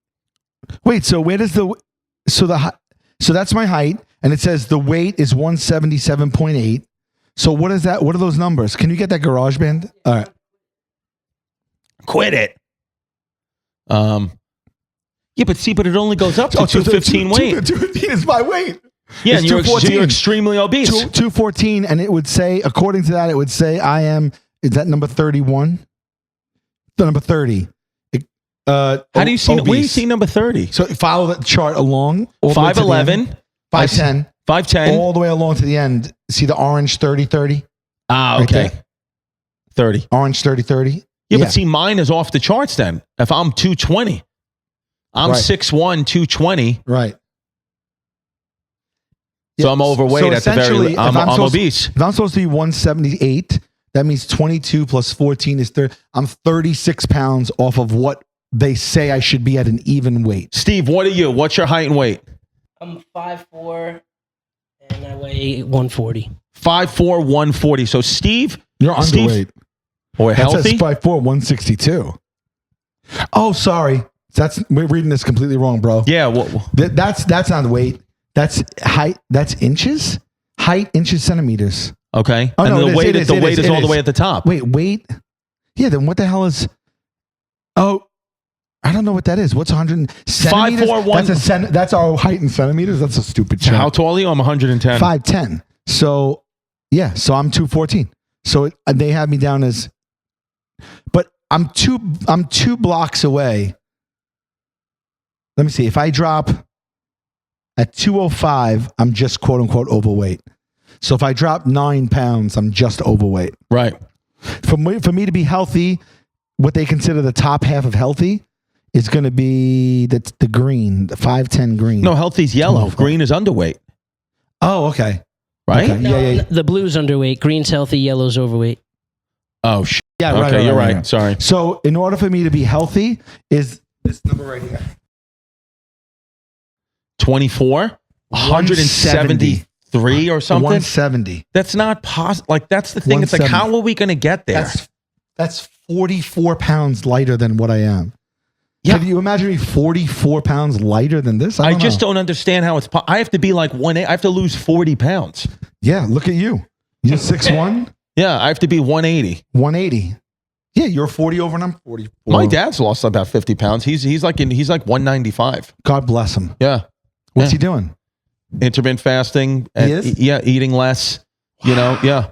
Wait. So where does so that's my height, and it says the weight is 177.8. So what is that? What are those numbers? Can you get that garage band? All right. Quit it. Yeah, but it only goes up to 215 weight. 215 is my weight. Yeah, It's and you're 214. extremely obese. 214, and it would say, according to that, it would say I am. Is that number 31? The number 30. How do you see? obese. Where do you see number 30? So follow that chart along. 5'11", 5'10", 5'10". all the way along to the end. See the orange 30-30? Ah, Right okay. there. 30. Orange 30-30? Yeah, but see, mine is off the charts then. If I'm 220, I'm Right. 6'1", 220. Right. So I'm overweight at the essentially, very. I'm obese. If I'm supposed to be 178, that means 22 plus 14 is 30. I'm 36 pounds off of what they say I should be at an even weight. Steve, what are you? What's your height and weight? I'm 5'4", and I weigh 140. 5'4", 140. So Steve, You're underweight. Or That says healthy? 5'4", 162. Oh, sorry. We're reading this completely wrong, bro. Yeah. That's not weight. That's height. That's inches. Height, inches, centimeters. Okay. Oh, and no, the it weight is, is all the way at the top. Wait, weight. Yeah. Then what the hell is? Oh, I don't know what that is. What's 100 centimeters? 5'4", That's our height in centimeters. That's a stupid So shit. how tall are you? I'm 110. 5'10". So yeah. So I'm 214. So they have me down as. But I'm two blocks away. Let me see. If I drop at 205, I'm just quote unquote overweight. So if I drop 9 pounds, I'm just overweight. Right. For me to be healthy, what they consider the top half of healthy is going to be the green, the 5'10" green. No, healthy's yellow. Green is underweight. Oh, okay. Right? Okay. No, Yeah. The blue's underweight, green's healthy, yellow's overweight. Oh, shit. Yeah, Okay, you're right. Sorry. So in order for me to be healthy is this number right here. 24? 173 or something? 170. That's not possible. Like, that's the thing. It's like, 170. how are we going to get there? That's 44 pounds lighter than what I am. Yeah. Can you imagine me 44 pounds lighter than this? I just don't understand how it's I have to be like I have to lose 40 pounds. Yeah, look at you. You're 6'1", Yeah, I have to be 180. 180. Yeah, you're 40 over and I'm 44. My dad's lost about 50 pounds. He's like 195. God bless him. Yeah. What's Yeah. he doing? Intermittent fasting. He is? Yeah, eating less. You know, yeah.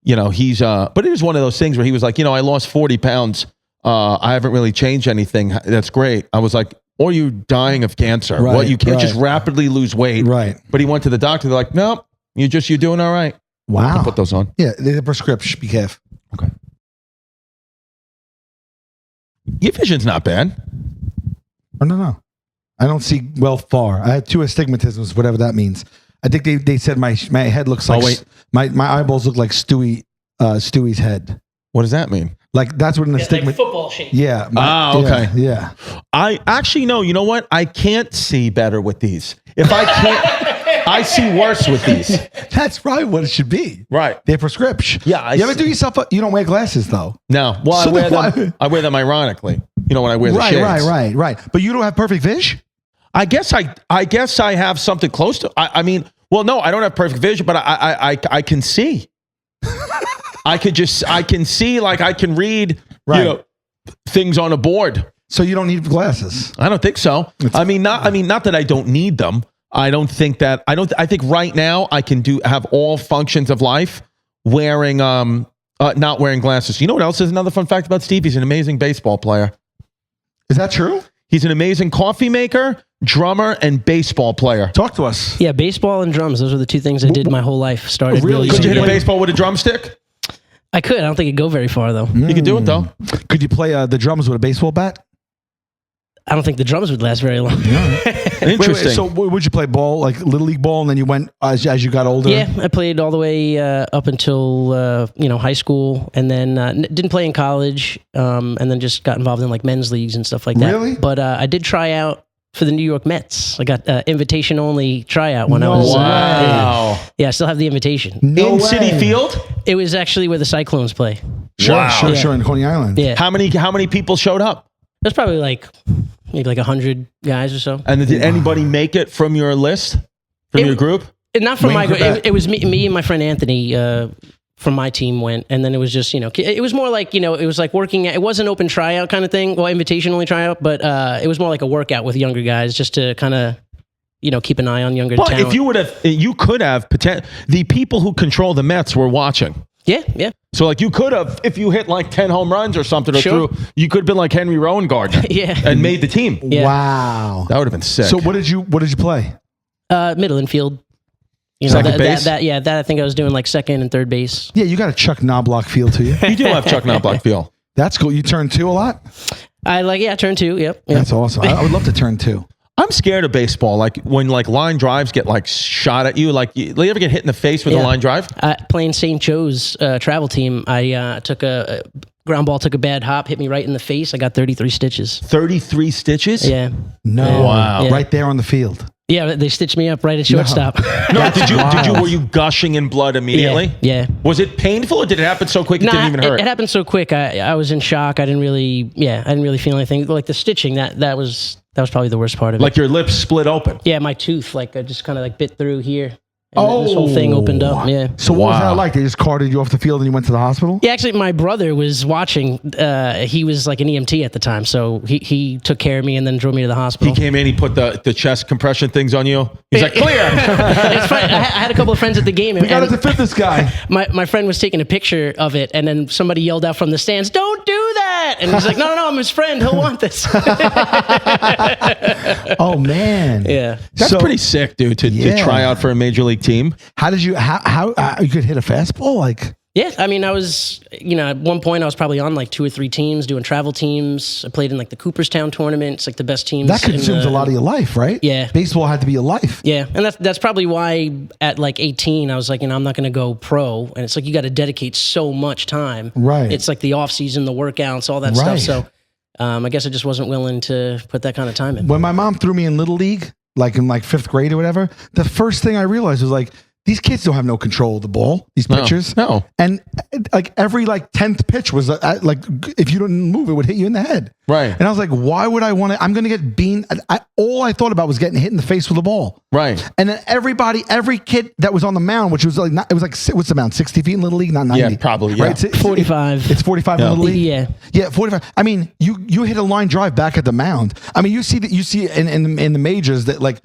You know, he's but it is one of those things where he was like, I lost 40 pounds. I haven't really changed anything. That's great. I was like, or you dying of cancer. Right, Well, you can't right. just rapidly lose weight. Right. But he went to the doctor. They're like, nope, you're doing all right. Wow. I'll put those on. Yeah, the prescription. Be careful. Okay. Your vision's not bad. Oh, no. I don't see well far. I had 2 astigmatisms, whatever that means. I think they said my head looks like wait. my eyeballs look like Stewie's head. What does that mean? Like that's what an Like astigmatism. football shape. Yeah. Okay. Yeah. I actually no. You know what? I can't see better with these. If I can't, I see worse with these. That's probably what it should be. Right. They're prescription. Yeah, You ever do yourself? You don't wear glasses though. No. Well, So I wear then them. why- I wear them ironically. When I wear the shades. Right. But you don't have perfect vision. I guess I have something close to. I mean, well, no, I don't have perfect vision, but I can see. I can see, like I can read, Right. things on a board. So you don't need glasses. I don't think so. I mean, not that I don't need them. I don't think that I think right now I can have all functions of life wearing Not wearing glasses. You know what else is another fun fact about Steve? He's an amazing baseball player. Is that true? He's an amazing coffee maker, drummer, and baseball player. Talk to us. Yeah, baseball and drums. Those are the two things I did my whole life. Started really. Could you hit a young. baseball with a drumstick? I could. I don't think it'd go very far though. You could do it though. Could you play the drums with a baseball bat? I don't think the drums would last very long. Interesting. Wait, so would you play ball, like Little League ball, and then you went as you got older? Yeah, I played all the way up until high school, and then didn't play in college, and then just got involved in like men's leagues and stuff like that. Really? But I did try out for the New York Mets. I got invitation only tryout when I was. Wow. Yeah, I still have the invitation. No In way. City Field? It was actually where the Cyclones play. Sure, in Coney Island. Yeah, How many people showed up? there's probably maybe like 100 guys or so. And did anybody make it from your list? From your group? Not from Wayne my group. Corbett. It was me and my friend Anthony from my team went, and then it was just it was more like it was like working. It was an open tryout kind of thing. Well, invitation only tryout, but it was more like a workout with younger guys, just to kind of keep an eye on younger Well, talent. if you could have the people who control the Mets were watching. Yeah. So like you could have, if you hit like 10 home runs or something or Sure. through, you could have been like Henry Rowan Gardner. Yeah. And made the team. Yeah. Wow. That would have been sick. So what did you play? Middle infield. Second base? That I think I was doing like second and third base. Yeah, you got a Chuck Knobloch feel to you. You do have Chuck Knobloch feel. That's cool. You turned 2 a lot? Turn 2. Yep. That's awesome. I would love to turn 2. I'm scared of baseball. Like when like line drives get like shot at you, like you ever get hit in the face with a line drive? Playing St. Joe's travel team, I took a ground ball, took a bad hop, hit me right in the face. I got 33 stitches. 33 stitches? Yeah. No. Wow. Yeah. Right there on the field. Yeah, they stitched me up right at shortstop. No, were you gushing in blood immediately? Yeah. Was it painful or did it happen so quick it didn't even hurt? It happened so quick. I was in shock. I didn't really feel anything. Like the stitching, that was probably the worst part of it. Like your lips split open. Yeah, my tooth, I just kind of like bit through here. And this whole thing opened up. Yeah. So what was Wow. that like? They just carted you off the field and you went to the hospital? Yeah, actually, my brother was watching. He was like an EMT at the time, so he took care of me and then drove me to the hospital. He came in, he put the chest compression things on you. He's like, clear. It's funny. I had a couple of friends at the game, We got and to fit this guy. my friend was taking a picture of it, and then somebody yelled out from the stands, "Don't do that!" And he's like, "No, I'm his friend. He'll want this." Oh, man. Yeah. That's pretty sick, dude, to try out for a major league team. How did you, how you could hit a fastball? Like, Yeah, I mean, I was, at one point I was probably on like 2 or 3 teams doing travel teams. I played in like the Cooperstown tournament. It's like the best teams. that consumes a lot of your life, right? Yeah. Baseball had to be your life. Yeah, and that's probably why at like 18 I was like, I'm not going to go pro, and it's like you got to dedicate so much time. Right. It's like the off season, the workouts, all that Right. stuff. So I guess I just wasn't willing to put that kind of time in. When my mom threw me in Little League, like in like 5th grade or whatever, the first thing I realized was like, these kids don't have no control of the ball, these pitchers. No. And like every like 10th pitch was like, if you didn't move, it would hit you in the head. Right. And I was like, why would I want to? I'm going to get beaten. All I thought about was getting hit in the face with a ball. Right. And then every kid that was on the mound, which was like, it was like, what's the mound? 60 feet in Little League? Not 90. Yeah, probably, yeah. Right? 45. It's 45 in Little League? Yeah. Yeah, 45. I mean, you hit a line drive back at the mound. I mean, you see in the majors that like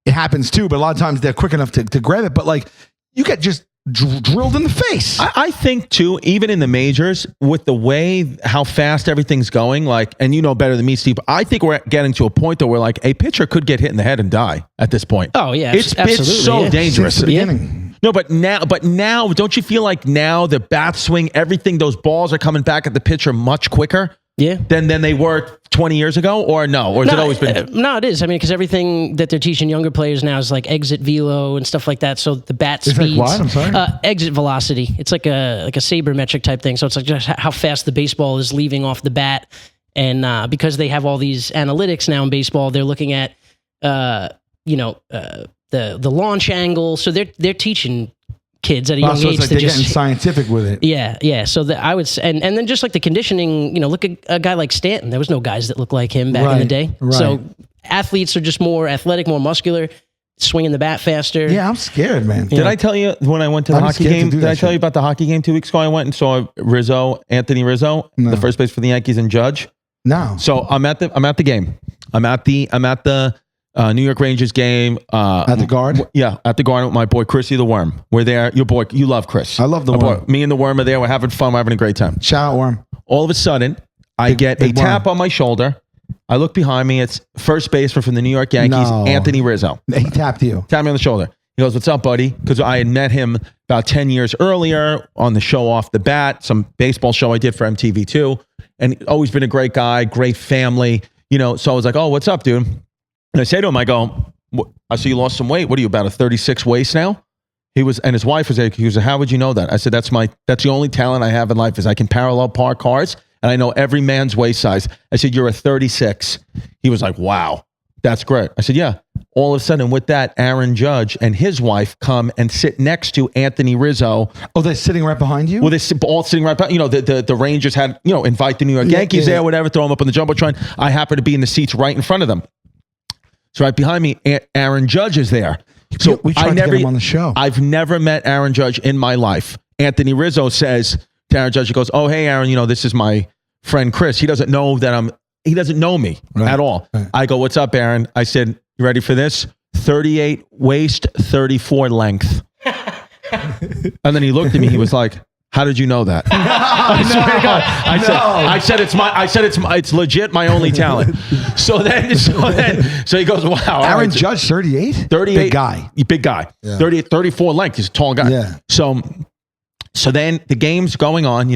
it happens too, but a lot of times they're quick enough to grab it. But like you get just drilled in the face. I think too, even in the majors, with the way how fast everything's going, like, and you know better than me, Steve, I think we're getting to a point though where like a pitcher could get hit in the head and die at this point. Oh yeah, It's absolutely. so Yeah. dangerous. Since the Yeah. beginning. No, but now, don't you feel like now the bat swing, everything, those balls are coming back at the pitcher much quicker Yeah. than they were 20 years ago, or no? Or has it always been? No, it is. I mean, because everything that they're teaching younger players now is like exit velo and stuff like that. So the bat It's like speeds, what? I'm sorry? exit velocity. It's like a sabermetric type thing. So it's like just how fast the baseball is leaving off the bat, and because they have all these analytics now in baseball, they're looking at the launch angle. So they're teaching kids at a young So age it's like to they're just getting scientific with it. yeah. So I would say, and then just like the conditioning, look at a guy like Stanton. There was no guys that looked like him back in the day. Right. So athletes are just more athletic, more muscular, swinging the bat faster. Yeah, I'm scared, man. Did I tell you when I went to the I'm hockey scared to game? do Did that I tell shit. you about the hockey game 2 weeks ago? I went and saw Anthony Rizzo, No. the first base for the Yankees, and Judge. No. So I'm at the game. I'm at the New York Rangers game. At the Guard? Yeah, at the Garden with my boy Chrissy the Worm. We're there. Your boy, you love Chris. I love the My Worm. boy, me and the Worm are there. We're having fun. We're having a great time. Shout out, Worm. All of a sudden, I get a tap on my shoulder. I look behind me. It's first baseman from the New York Yankees, No. Anthony Rizzo. He tapped you. Tapped me on the shoulder. He goes, "What's up, buddy?" Because I had met him about 10 years earlier on the show Off the Bat, some baseball show I did for MTV2. And always been a great guy, great family. So I was like, "Oh, what's up, dude?" And I say to him, I go, "I see you lost some weight. What are you, about a 36 waist now?" And his wife was like, "How would you know that?" I said, that's the only talent I have in life is I can parallel park cars and I know every man's waist size. I said, "You're a 36. He was like, "Wow, that's great." I said, "Yeah." All of a sudden with that, Aaron Judge and his wife come and sit next to Anthony Rizzo. Oh, they're sitting right behind you? Well, they're all sitting right behind, the Rangers had, invite the New York Yankees there, whatever, throw them up on the Jumbotron. I happen to be in the seats right in front of them. So right behind me, Aaron Judge is there. So we tried to get him on the show. I've never met Aaron Judge in my life. Anthony Rizzo says to Aaron Judge, he goes, "Oh, hey, Aaron, this is my friend Chris. He doesn't know me at all." Right. I go, "What's up, Aaron?" I said, "You ready for this? 38 waist, 34 length." And then he looked at me. He was like, "How did you know that?" I swear to God. I said it's legit my only talent. So he goes, "Wow, Aaron Judge, 38? 38, Big guy. Yeah. 38, 34 length. He's a tall guy." Yeah. So then the game's going on.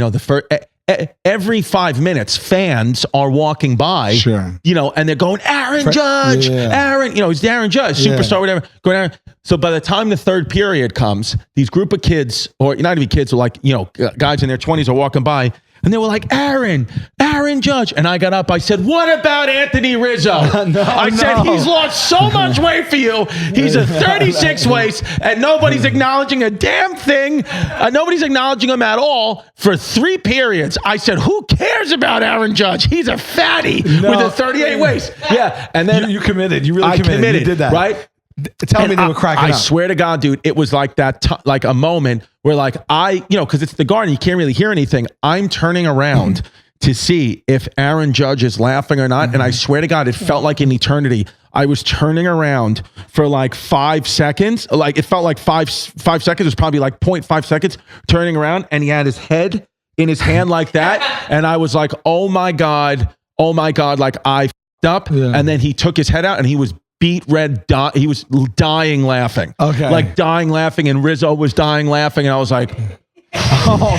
Every 5 minutes, fans are walking by. Sure. And they're going, "Aaron Judge, Aaron." It's Aaron Judge, superstar, whatever. Going Aaron. So by the time the third period comes, these group of kids, or not even kids, or guys in their 20s are walking by, and they were like, Aaron Judge. And I got up. I said, "What about Anthony Rizzo?" I said, "He's lost so much weight for you. He's a 36 waist, and nobody's acknowledging a damn thing. Nobody's acknowledging him at all for 3 periods." I said, "Who cares about Aaron Judge? He's a fatty with a 38 waist." Yeah. And then you committed. You really I committed. You did that. Right? Tell me they were cracking up. I swear to God, dude, it was like that, like a moment where because it's the Garden, you can't really hear anything. I'm turning around to see if Aaron Judge is laughing or not. And I swear to God, it felt like an eternity. I was turning around for like 5 seconds. Like it felt like 5 seconds. It was probably like 0.5 seconds turning around. And he had his head in his hand like that. And I was like, oh my God, like I f***ed up. Yeah. And then he took his head out and he was beat red. He was dying laughing. Okay. Like dying laughing. And Rizzo was dying laughing. And I was like, oh,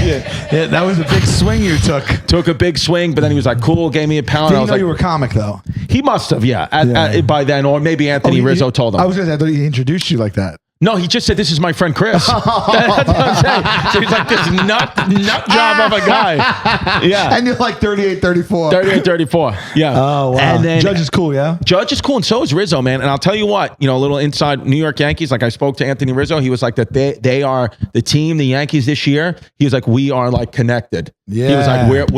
yeah, that was a big swing you took. Took a big swing, but then he was like, "Cool," gave me a pound. Did he know you were a comic, though? He must have, yeah. By then, or maybe Anthony Rizzo told him. I was going to say, I thought he introduced you like that. No, he just said, "This is my friend Chris." That's what I'm saying. So he's like this nut job of a guy. Yeah. And you're like 38, 34. 38, 34. Yeah. Oh, wow. And then Judge is cool, yeah? Judge is cool, and so is Rizzo, man. And I'll tell you what, a little inside New York Yankees, like I spoke to Anthony Rizzo. He was like that they are the team, the Yankees this year. He was like, we are like connected. Yeah. He was like,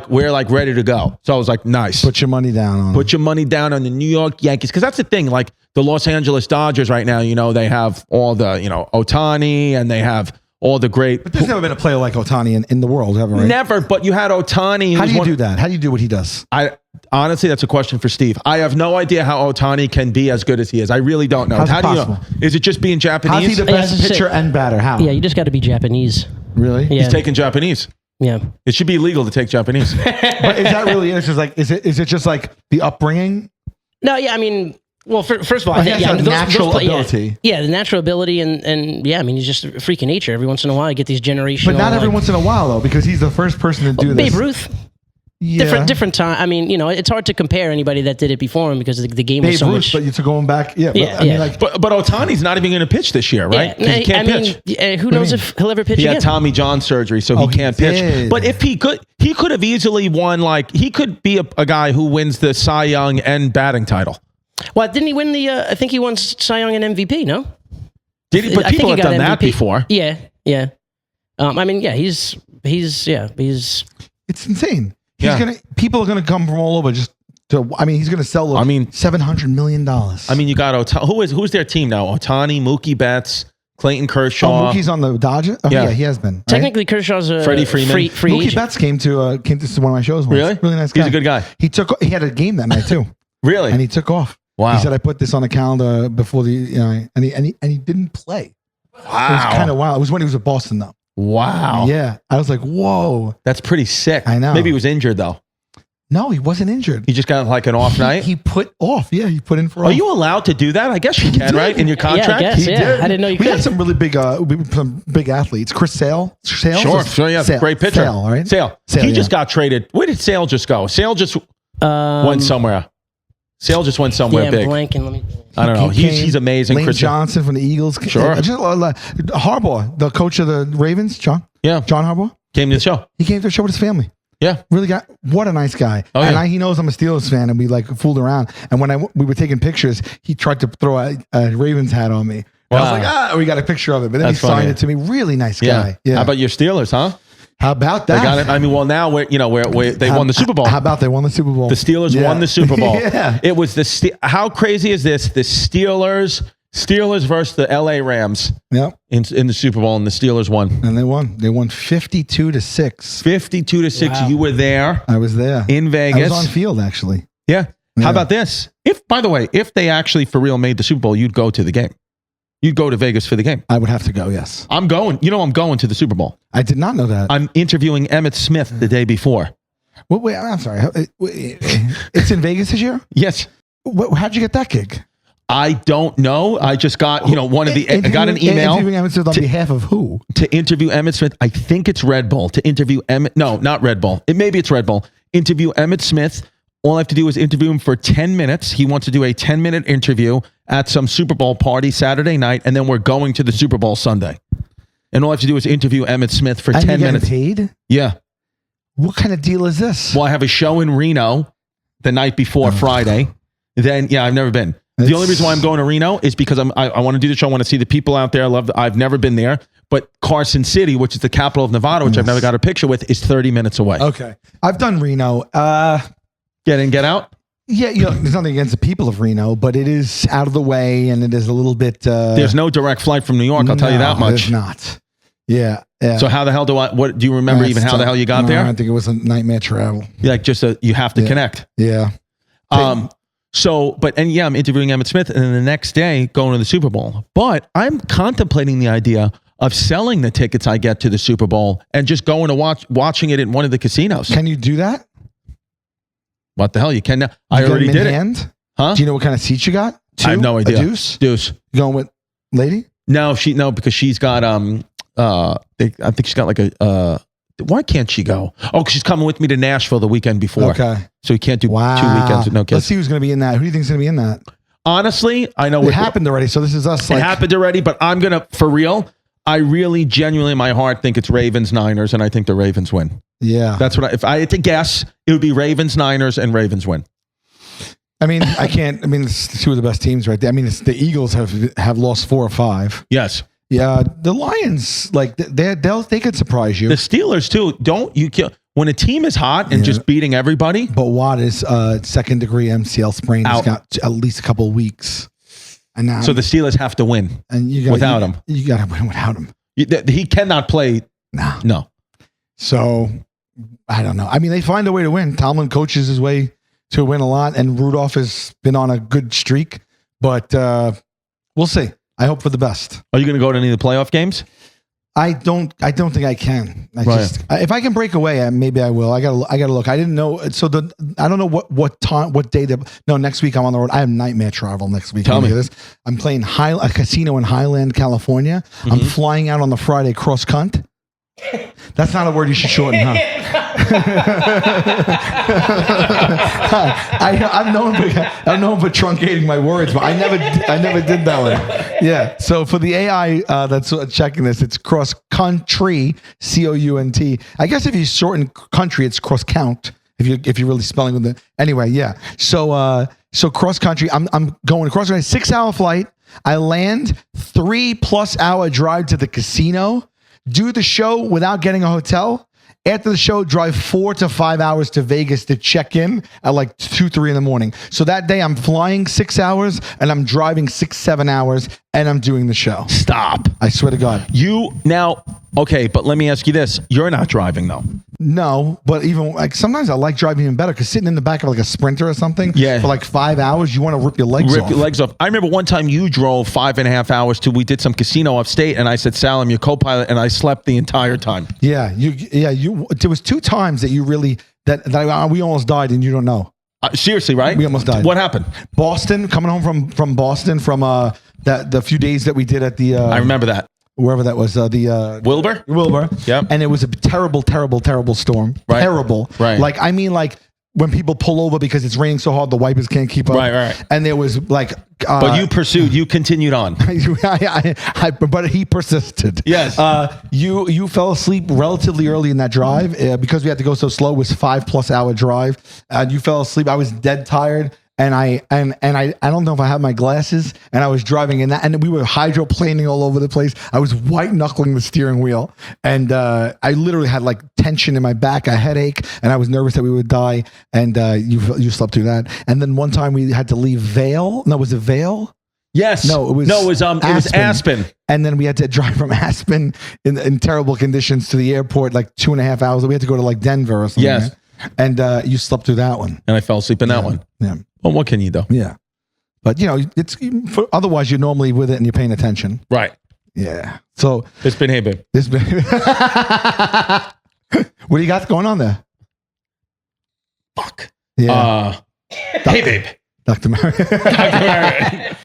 we're like ready to go. So I was like, nice. Put your money down on Put your money down on the New York Yankees. Because that's the thing, like the Los Angeles Dodgers right now, they have all the, Ohtani, and they have all the great. But there's never been a player like Ohtani in the world, ever, right? Never, but you had Ohtani. How do you do that? How do you do what he does? Honestly, that's a question for Steve. I have no idea how Ohtani can be as good as he is. I really don't know. How's how it do you possible? know? Is it just being Japanese? How's he the best pitcher and batter? How? Yeah, you just got to be Japanese. Really? Yeah. He's taking Japanese. Yeah. It should be illegal to take Japanese. But is that really it? It's just like, is it just like the upbringing? No, yeah, I mean, well, first of all, I think natural ability. Yeah, the natural ability, and yeah, I mean, he's just a freak of nature. Every once in a while, you get these generational. But not every once in a while, though, because he's the first person to do this. Babe Ruth. Yeah. Different time. I mean, it's hard to compare anybody that did it before him because the game was so much. But you're going back, I mean, like, but Ohtani's not even going to pitch this year, right? Yeah, He can't pitch. Who knows if he'll ever pitch He again? had Tommy John surgery, so he can't pitch. But if he could have easily won. Like he could be a guy who wins the Cy Young and batting title. Well, didn't he win the? I think he won Cy Young and MVP. No, did he? But people have done that before. Yeah. I mean, yeah, he's. It's insane. People are gonna come from all over just to. I mean, he's gonna sell. $700 million. I mean, you got Ohtani. Who's their team now? Ohtani, Mookie Betts, Clayton Kershaw. Mookie's on the Dodgers. Oh, yeah, he has been. Right? Technically, Kershaw's a Freddie Freeman. Free Mookie agent. Betts came to one of my shows once. Really? Really nice guy. He's a good guy. He had a game that night too. Really? And he took off. Wow. He said I put this on the calendar before the and he didn't play. Wow. It was kind of wild. It was when he was at Boston though. Wow. Yeah. I was like, whoa. That's pretty sick. I know. Maybe he was injured though. No, he wasn't injured. He just got like an off night. He put off. Yeah, he put in for. Are you allowed to do that? I guess you can, right? In your contract. Yeah, I guess, He yeah. did. I didn't know you We could. had some really big, some big athletes. Chris Sale. Sure. Yeah. Sale. Great pitcher. Sale, right? Sale. Sale, He yeah. just got traded. Where did Sale just go? Sale just went somewhere. Sale just went somewhere Yeah, big. blanking. Let me. I don't know. He He's amazing. Lane Chris Johnson from the Eagles. Sure. Just, Harbaugh, the coach of the Ravens, John Harbaugh. Came to the show. He came to the show with his family. Yeah. Really what a nice guy. Oh, yeah. And he knows I'm a Steelers fan, and we like fooled around. And when we were taking pictures, he tried to throw a Ravens hat on me. And I was like, we got a picture of it. But then That's he signed funny. it to me. Really nice Yeah. guy. Yeah. How about your Steelers, huh? How about They that? got it. I mean, well, now they won the Super Bowl. How about they won the Super Bowl? The Steelers Yeah. won the Super Bowl. Yeah. It was how crazy is this? The Steelers versus the LA Rams Yep. in the Super Bowl, and the Steelers won. And they won. They won 52-6. 52-6. Wow. You were there I was there. in I Vegas. was on field, actually. Yeah. Yeah. How about this? By the way, if they actually for real made the Super Bowl, you'd go to the game. You'd go to Vegas for the game. I would have to go, yes. I'm going. I'm going to the Super Bowl. I did not know that. I'm interviewing Emmitt Smith the day before. Wait, I'm sorry. It's in Vegas this year? Yes. How'd you get that gig? I don't know. I just got, one of the, I got an email Interviewing Emmett Smith on behalf of who? to interview Emmitt Smith. I think it's Red Bull to interview Emmett. No, not Red Bull. Maybe it's Red Bull. Interview Emmitt Smith. All I have to do is interview him for 10 minutes. He wants to do a 10-minute interview at some Super Bowl party Saturday night, and then we're going to the Super Bowl Sunday. And all I have to do is interview Emmitt Smith for And 10 you're minutes. getting paid? Yeah. What kind of deal is this? Well, I have a show in Reno the night before Friday. Then, yeah, I've never been. The It's- only reason why I'm going to Reno is because I want to do the show. I want to see the people out there. I've never been there. But Carson City, which is the capital of Nevada, which I've never got a picture with, is 30 minutes away. Okay. I've done Reno. Get in, get out. Yeah, there's nothing against the people of Reno, but it is out of the way, and it is a little bit... There's no direct flight from New York, I'll tell you that much. There's not. Yeah. So how the hell do you remember even how the hell you got there? I think it was a nightmare travel. Like you have to connect. Yeah. I'm interviewing Emmitt Smith, and then the next day going to the Super Bowl. But I'm contemplating the idea of selling the tickets I get to the Super Bowl and just going to watching it in one of the casinos. Can you do that? What the hell? You can now. I You got already them in did it. hand? Huh? Do you know what kind of seats you got? I have no idea. A deuce? Deuce. You going with lady? No, because she's got I think she's got like a why can't she go? Oh, 'cause she's coming with me to Nashville the weekend before. Okay. So we can't do Wow. 2 weekends with no Let's kids. see who's going to be in that. Who do you think's going to be in that? Honestly, I know It happened already, so this is us. It happened already, but I'm gonna, for real, I really genuinely in my heart think it's Ravens Niners, and I think the Ravens win. Yeah. That's what if I had to guess, it would be Ravens Niners and Ravens win. I mean, it's two of the best teams right there. I mean, the Eagles have lost 4 or 5. Yes. Yeah, the Lions, like they could surprise you. The Steelers too. Don't you kill when a team is hot and just beating everybody. But Watt is second-degree MCL sprain. He's Out. got at least a couple of weeks. And now, So the Steelers have to win. and without him. You got to win without him. He cannot play. No. So I don't know. I mean, they find a way to win. Tomlin coaches his way to win a lot, and Rudolph has been on a good streak. But we'll see. I hope for the best. Are you going to go to any of the playoff games? I don't think I can. Right. If I can break away, maybe I will. I gotta look. I didn't know. So I don't know what time, what day. Next week I'm on the road. I have nightmare travel next week. Tell me. This. I'm playing a casino in Highland, California. I'm flying out on the Friday cross cunt. That's not a word you should shorten, huh? I'm known for truncating my words, but I never did that one. Yeah. So for the AI that's checking this, it's cross country, COUNT. I guess if you shorten country, it's cross count. If you're really spelling with it. Anyway, yeah. So cross country. I'm going across country, 6-hour flight. I land 3+ hour drive to the casino. Do the show without getting a hotel. After the show, drive 4 to 5 hours to Vegas to check in at like 2, 3 in the morning. So that day I'm flying 6 hours and I'm driving 6, 7 hours and I'm doing the show. Stop. I swear to God. Okay, but let me ask you this. You're not driving, though. No, but even like sometimes I like driving even better because sitting in the back of like a Sprinter or something for like 5 hours, you want to rip your legs off. I remember one time you drove 5.5 hours we did some casino upstate, and I said, Sal, I'm your co-pilot, and I slept the entire time. Yeah, there was 2 times that you really we almost died and you don't know. Seriously, right? We almost died. What happened? Boston, coming home from Boston from the few days that we did at the I remember that. Wherever that was, the Wilbur. Yep. And it was a terrible storm. Right. Terrible. Right. Like, I mean, like when people pull over because it's raining so hard, the wipers can't keep up. Right. And there was like, but you pursued. You continued on. But he persisted. Yes. You fell asleep relatively early in that drive because we had to go so slow. It was 5+ hour drive. You fell asleep. I was dead tired. And I don't know if I had my glasses, and I was driving in that, and we were hydroplaning all over the place. I was white knuckling the steering wheel, and I literally had like tension in my back, a headache, and I was nervous that we would die. And you slept through that. And then one time we had to leave Vail. No, was it Vail? Yes. No, it was Aspen. And then we had to drive from Aspen in terrible conditions to the airport, like 2.5 hours. We had to go to like Denver or something. Yes. Right? And you slept through that one. And I fell asleep in that one. Yeah. Well, what can you do? Yeah. But, it's otherwise you're normally with it and you're paying attention. Right. Yeah. So. It's been, hey, babe. What do you got going on there? Fuck. Yeah. Hey, babe. Dr. Mary. Dr. Mary.